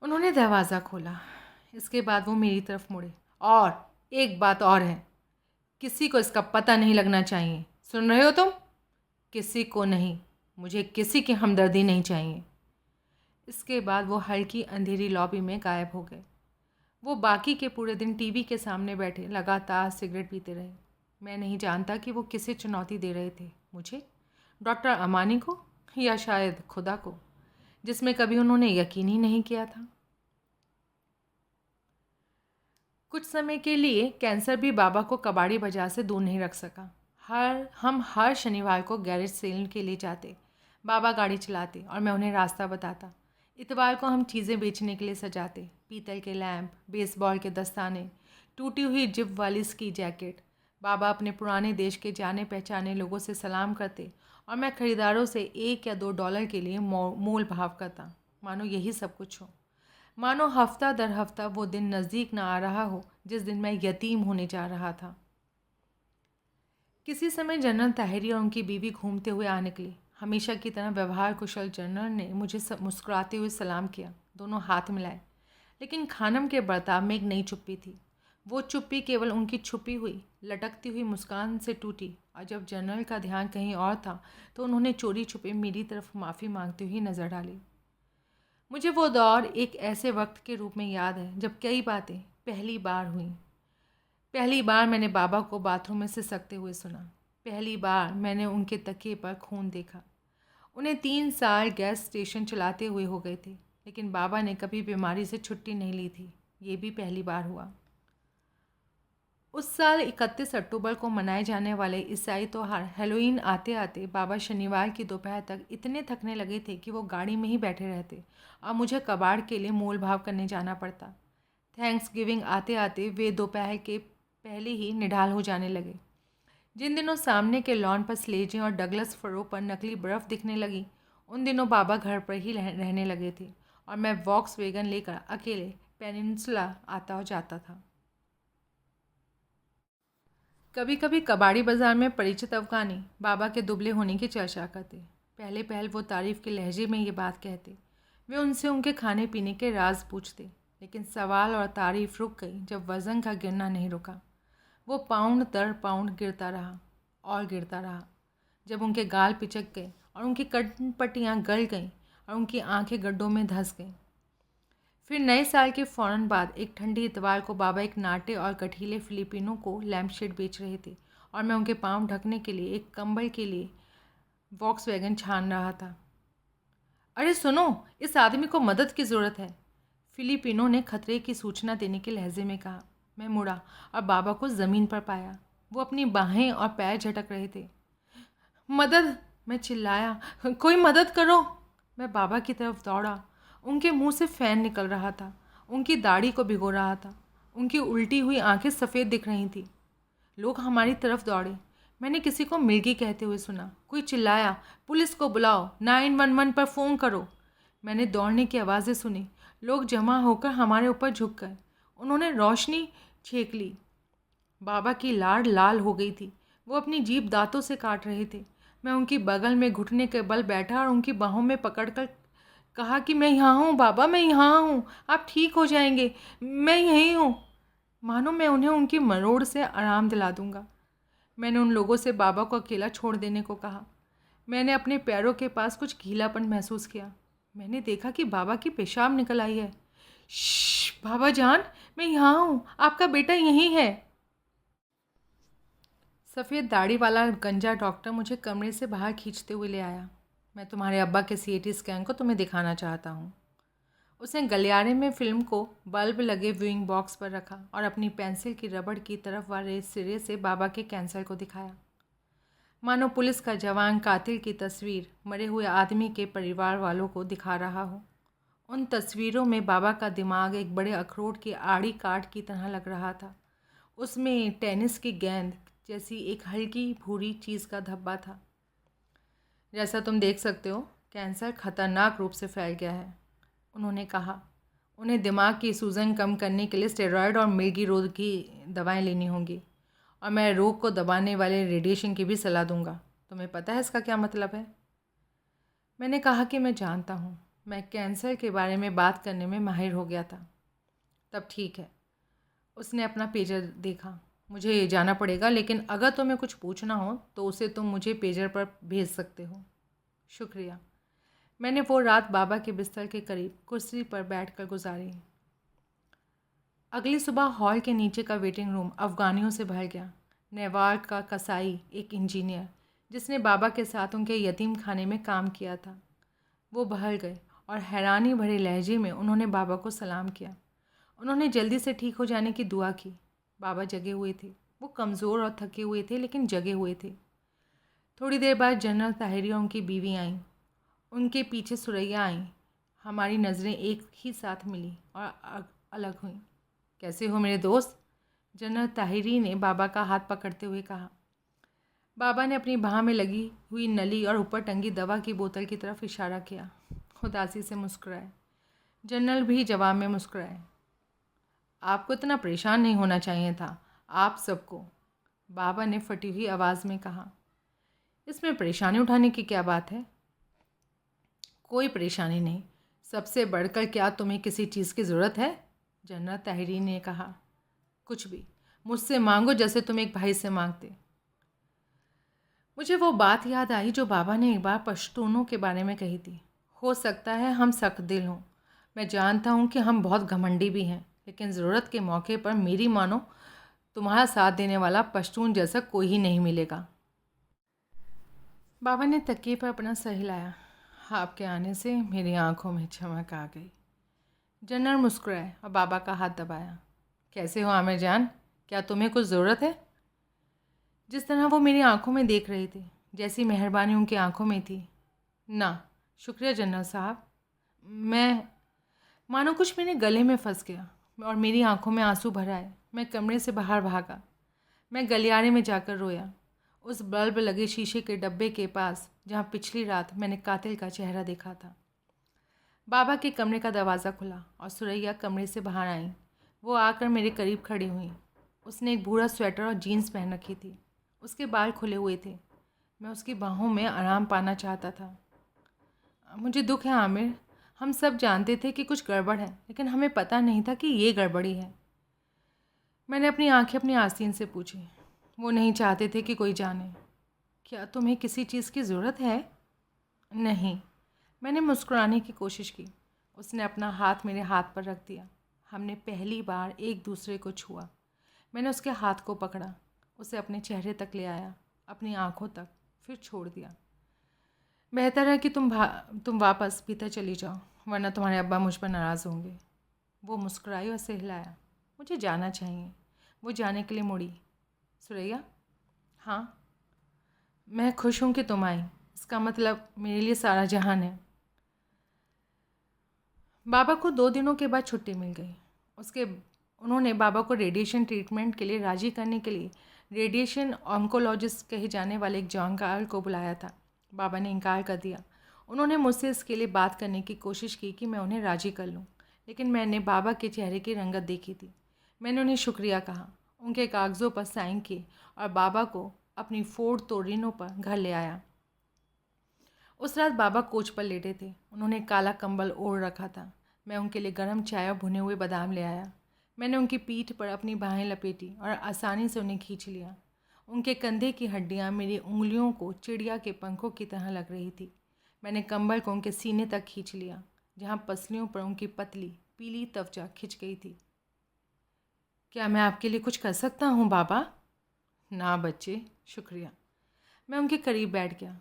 उन्होंने दरवाज़ा खोला। इसके बाद वो मेरी तरफ मुड़े। और एक बात और है, किसी को इसका पता नहीं लगना चाहिए, सुन रहे हो तुम? किसी को नहीं, मुझे किसी की हमदर्दी नहीं चाहिए। इसके बाद वो हल्की अंधेरी लॉबी में गायब हो गए। वो बाकी के पूरे दिन टीवी के सामने बैठे लगातार सिगरेट पीते रहे। मैं नहीं जानता कि वो किसे चुनौती दे रहे थे, मुझे, डॉक्टर अमानी को, या शायद खुदा को, जिसमें कभी उन्होंने यकीन ही नहीं किया था। कुछ समय के लिए कैंसर भी बाबा को कबाड़ी बाजार से दूर नहीं रख सका। हम हर शनिवार को गैरेज सेल के लिए जाते। बाबा गाड़ी चलाते और मैं उन्हें रास्ता बताता। इतवार को हम चीज़ें बेचने के लिए सजाते, पीतल के लैंप, बेसबॉल के दस्ताने, टूटी हुई जिप वाली स्की जैकेट। बाबा अपने पुराने देश के जाने पहचाने लोगों से सलाम करते और मैं ख़रीदारों से $1 या $2 के लिए मोल भाव करता, मानो यही सब कुछ हो। मानो हफ्ता दर हफ्ता वो दिन नज़दीक न आ रहा हो जिस दिन मैं यतीम होने जा रहा था। किसी समय जनरल ताहिरी और उनकी बीवी घूमते हुए आ निकली। हमेशा की तरह व्यवहार कुशल जनरल ने मुझे मुस्कुराते हुए सलाम किया, दोनों हाथ मिलाए। लेकिन खानम के बर्ताव में एक नई चुप्पी थी। वो चुप्पी केवल उनकी छुपी हुई लटकती हुई मुस्कान से टूटी, और जब जनरल का ध्यान कहीं और था तो उन्होंने चोरी छुपे मेरी तरफ माफ़ी मांगती हुई नज़र डाली। मुझे वो दौर एक ऐसे वक्त के रूप में याद है जब कई बातें पहली बार हुईं। पहली बार मैंने बाबा को बाथरूम में सिसकते हुए सुना। पहली बार मैंने उनके तकिए पर खून देखा। उन्हें 3 साल गैस स्टेशन चलाते हुए हो गए थे, लेकिन बाबा ने कभी बीमारी से छुट्टी नहीं ली थी। ये भी पहली बार हुआ। उस साल 31 अक्टूबर को मनाए जाने वाले ईसाई त्योहार हैलोवीन आते आते बाबा शनिवार की दोपहर तक इतने थकने लगे थे कि वो गाड़ी में ही बैठे रहते और मुझे कबाड़ के लिए मोल भाव करने जाना पड़ता। थैंक्स गिविंग आते आते वे दोपहर के पहले ही निढाल हो जाने लगे। जिन दिनों सामने के लॉन पर स्लेजें और डगलस फरों पर नकली बर्फ़ दिखने लगी, उन दिनों बाबा घर पर ही रहने लगे थे और मैं वॉक्सवैगन लेकर अकेले पेनिनसुला आता और जाता था। कभी कभी कबाड़ी बाज़ार में परिचित अफगानी बाबा के दुबले होने की चर्चा करते। पहले पहल वो तारीफ़ के लहजे में ये बात कहते। वे उनसे उनके खाने पीने के राज पूछते, लेकिन सवाल और तारीफ़ रुक गई जब वज़न का गिरना नहीं रुका। वो पाउंड दर पाउंड गिरता रहा और गिरता रहा। जब उनके गाल पिचक गए और उनकी कनपट्टियाँ गल गईं और उनकी आंखें गड्ढों में धंस गईं। फिर नए साल के फ़ौरन बाद एक ठंडी इतवार को बाबा एक नाटे और गठीले फिलिपिनों को लैम्पशेड बेच रहे थे और मैं उनके पाँव ढकने के लिए एक कंबल के लिए वॉक्सवैगन छान रहा था। अरे सुनो, इस आदमी को मदद की ज़रूरत है, फिलिपिनो ने खतरे की सूचना देने के लहजे में कहा। मैं मुड़ा और बाबा को ज़मीन पर पाया। वो अपनी बाहें और पैर झटक रहे थे। मदद, मैं चिल्लाया, कोई मदद करो। मैं बाबा की तरफ दौड़ा। उनके मुंह से फ़ैन निकल रहा था, उनकी दाढ़ी को भिगो रहा था, उनकी उल्टी हुई आंखें सफ़ेद दिख रही थीं। लोग हमारी तरफ दौड़े। मैंने किसी को मिर्गी कहते हुए सुना। कोई चिल्लाया, पुलिस को बुलाओ, 911 पर फ़ोन करो। मैंने दौड़ने की आवाज़ें सुनी। लोग जमा होकर हमारे ऊपर झुक गए। उन्होंने रोशनी छेक ली। बाबा की लाड़ लाल हो गई थी। वो अपनी जीभ दांतों से काट रहे थे। मैं उनकी बगल में घुटने के बल बैठा और उनकी बाहों में पकड़कर कहा कि मैं यहाँ हूँ बाबा, मैं यहाँ हूँ, आप ठीक हो जाएंगे, मैं यहीं हूँ। मानो मैं उन्हें उनकी मरोड़ से आराम दिला दूँगा। मैंने उन लोगों से बाबा को अकेला छोड़ देने को कहा। मैंने अपने पैरों के पास कुछ गीलापन महसूस किया। मैंने देखा कि बाबा की पेशाब निकल आई है। श्श बाबा जान, मैं यहाँ हूँ, आपका बेटा यहीं है। सफ़ेद दाढ़ी वाला गंजा डॉक्टर मुझे कमरे से बाहर खींचते हुए ले आया। मैं तुम्हारे अब्बा के CT स्कैन को तुम्हें दिखाना चाहता हूँ। उसने गलियारे में फिल्म को बल्ब लगे व्यूइंग बॉक्स पर रखा और अपनी पेंसिल की रबड़ की तरफ वाले सिरे से बाबा के कैंसर को दिखाया। मानो पुलिस का जवान कातिल की तस्वीर मरे हुए आदमी के परिवार वालों को दिखा रहा हो। उन तस्वीरों में बाबा का दिमाग एक बड़े अखरोट की आड़ी काट की तरह लग रहा था। उसमें टेनिस की गेंद जैसी एक हल्की भूरी चीज़ का धब्बा था। जैसा तुम देख सकते हो, कैंसर खतरनाक रूप से फैल गया है, उन्होंने कहा। उन्हें दिमाग की सूजन कम करने के लिए स्टेरॉयड और मिर्गी रोग की दवाएं लेनी होंगी, और मैं रोग को दबाने वाले रेडिएशन की भी सलाह दूंगा। तुम्हें पता है इसका क्या मतलब है? मैंने कहा कि मैं जानता हूँ। मैं कैंसर के बारे में बात करने में माहिर हो गया था। तब ठीक है। उसने अपना पेजर देखा। मुझे जाना पड़ेगा, लेकिन अगर तुम्हें कुछ पूछना हो तो उसे तुम मुझे पेजर पर भेज सकते हो। शुक्रिया। मैंने वो रात बाबा के बिस्तर के करीब कुर्सी पर बैठकर गुजारी। अगली सुबह हॉल के नीचे का वेटिंग रूम अफ़गानियों से भर गया। नेवार का कसाई, एक इंजीनियर जिसने बाबा के साथ उनके यतीम खाने में काम किया था, वो बाहर गए और हैरानी भरे लहजे में उन्होंने बाबा को सलाम किया। उन्होंने जल्दी से ठीक हो जाने की दुआ की। बाबा जगे हुए थे। वो कमज़ोर और थके हुए थे, लेकिन जगे हुए थे। थोड़ी देर बाद जनरल ताहिरी और उनकी बीवी आईं। उनके पीछे सुरैया आईं। हमारी नज़रें एक ही साथ मिली और अलग हुईं। कैसे हो मेरे दोस्त? जनरल ताहिरी ने बाबा का हाथ पकड़ते हुए कहा। बाबा ने अपनी बाह में लगी हुई नली और ऊपर टंगी दवा की बोतल की तरफ इशारा किया। उदासी से मुस्कुराए। जनरल भी जवाब में मुस्कुराए। आपको इतना परेशान नहीं होना चाहिए था, आप सबको, बाबा ने फटी हुई आवाज़ में कहा। इसमें परेशानी उठाने की क्या बात है? कोई परेशानी नहीं। सबसे बढ़कर क्या तुम्हें किसी चीज़ की ज़रूरत है? जनरल ताहिरी ने कहा। कुछ भी। मुझसे मांगो जैसे तुम एक भाई से मांगते। मुझे वो बात याद आई जो बाबा ने एक बार पश्तूनों के बारे में कही थी। हो सकता है हम सख्त दिल हों। मैं जानता हूँ कि हम बहुत घमंडी भी हैं, लेकिन ज़रूरत के मौके पर मेरी मानो तुम्हारा साथ देने वाला पश्तून जैसा कोई ही नहीं मिलेगा। बाबा ने तकिए पर अपना सर हिलाया। आपके आने से मेरी आंखों में चमक आ गई। जनरल मुस्कुराए और बाबा का हाथ दबाया। कैसे हो आमिर जान? क्या तुम्हें कुछ ज़रूरत है? जिस तरह वो मेरी आंखों में देख रहे थे, जैसी मेहरबानी उनकी आंखों में थी। ना शुक्रिया जनरल साहब। मैं मानो कुछ मेरे गले में फंस गया और मेरी आंखों में आंसू भर आए। मैं कमरे से बाहर भागा। मैं गलियारे में जाकर रोया, उस बल्ब लगे शीशे के डब्बे के पास जहाँ पिछली रात मैंने कातिल का चेहरा देखा था। बाबा के कमरे का दरवाज़ा खुला और सुरैया कमरे से बाहर आई। वो आकर मेरे करीब खड़ी हुई। उसने एक भूरा स्वेटर और जीन्स पहन रखी थी। उसके बाल खुले हुए थे। मैं उसकी बाहों में आराम पाना चाहता था। मुझे दुख है आमिर। हम सब जानते थे कि कुछ गड़बड़ है, लेकिन हमें पता नहीं था कि ये गड़बड़ी है। मैंने अपनी आंखें अपनी आस्तीन से पूछी। वो नहीं चाहते थे कि कोई जाने। क्या तुम्हें किसी चीज़ की ज़रूरत है? नहीं। मैंने मुस्कुराने की कोशिश की। उसने अपना हाथ मेरे हाथ पर रख दिया। हमने पहली बार एक दूसरे को छुआ। मैंने उसके हाथ को पकड़ा, उसे अपने चेहरे तक ले आया, अपनी आंखों तक, फिर छोड़ दिया। बेहतर है कि तुम वापस भीतर चली जाओ, वरना तुम्हारे अब्बा मुझ पर नाराज़ होंगे। वो मुस्कुराई और सहलाया। मुझे जाना चाहिए। वो जाने के लिए मुड़ी। सुरैया? हाँ। मैं खुश हूँ कि तुम आई। इसका मतलब मेरे लिए सारा जहान है। बाबा को 2 दिनों के बाद छुट्टी मिल गई। उन्होंने बाबा को रेडिएशन ट्रीटमेंट के लिए राज़ी करने के लिए रेडिएशन ऑन्कोलॉजिस्ट कहे जाने वाले एक जानकार को बुलाया था। बाबा ने इनकार कर दिया। उन्होंने मुझसे इसके लिए बात करने की कोशिश की कि मैं उन्हें राज़ी कर लूं, लेकिन मैंने बाबा के चेहरे की रंगत देखी थी। मैंने उन्हें शुक्रिया कहा, उनके कागज़ों पर साइन किए और बाबा को अपनी फोर्ड टोरिनो पर घर ले आया। उस रात बाबा कोच पर लेटे थे। उन्होंने काला कंबल ओढ़ रखा था। मैं उनके लिए गर्म चाय और भुने हुए बादाम ले आया। मैंने उनकी पीठ पर अपनी बाहें लपेटी और आसानी से उन्हें खींच लिया। उनके कंधे की हड्डियां मेरी उंगलियों को चिड़िया के पंखों की तरह लग रही थी। मैंने कंबल को उनके सीने तक खींच लिया, जहाँ पसलियों पर उनकी पतली पीली त्वचा खिंच गई थी। क्या मैं आपके लिए कुछ कर सकता हूँ बाबा? ना बच्चे, शुक्रिया। मैं उनके करीब बैठ गया।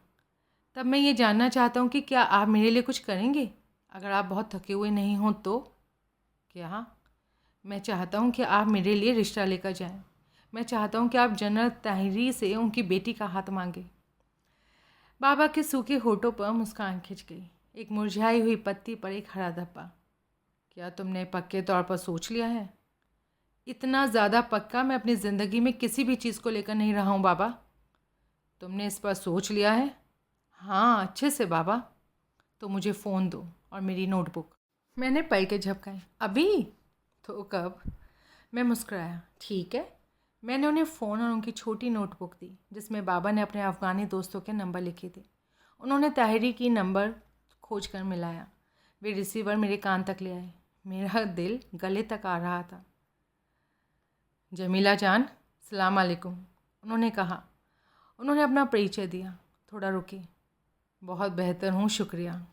तब मैं ये जानना चाहता हूँ कि क्या आप मेरे लिए कुछ करेंगे, अगर आप बहुत थके हुए नहीं हों तो? क्या? मैं चाहता हूँ कि आप मेरे लिए रिश्ता लेकर जाएं। मैं चाहता हूँ कि आप जनरल ताहिरी से उनकी बेटी का हाथ मांगें। बाबा के सूखे होठों पर मुस्कान खिंच गई। एक मुरझाई हुई पत्ती पर एक हरा धब्बा। क्या तुमने पक्के तौर पर सोच लिया है? इतना ज़्यादा पक्का मैं अपनी ज़िंदगी में किसी भी चीज़ को लेकर नहीं रहा हूँ बाबा। तुमने इस पर सोच लिया है? हाँ, अच्छे से बाबा। तो मुझे फ़ोन दो और मेरी नोटबुक। मैंने पलकें झपकाई। अभी? तो कब? मैं मुस्कुराया। ठीक है। मैंने उन्हें फ़ोन और उनकी छोटी नोटबुक दी, जिसमें बाबा ने अपने अफ़गानी दोस्तों के नंबर लिखे थे। उन्होंने ताहिरी की नंबर खोज कर मिलाया। वे रिसीवर मेरे कान तक ले आए। मेरा दिल गले तक आ रहा था। जमीला जान, सलाम अलैकुम, उन्होंने कहा। उन्होंने अपना परिचय दिया। थोड़ा रुके। बहुत बेहतर हूँ, शुक्रिया।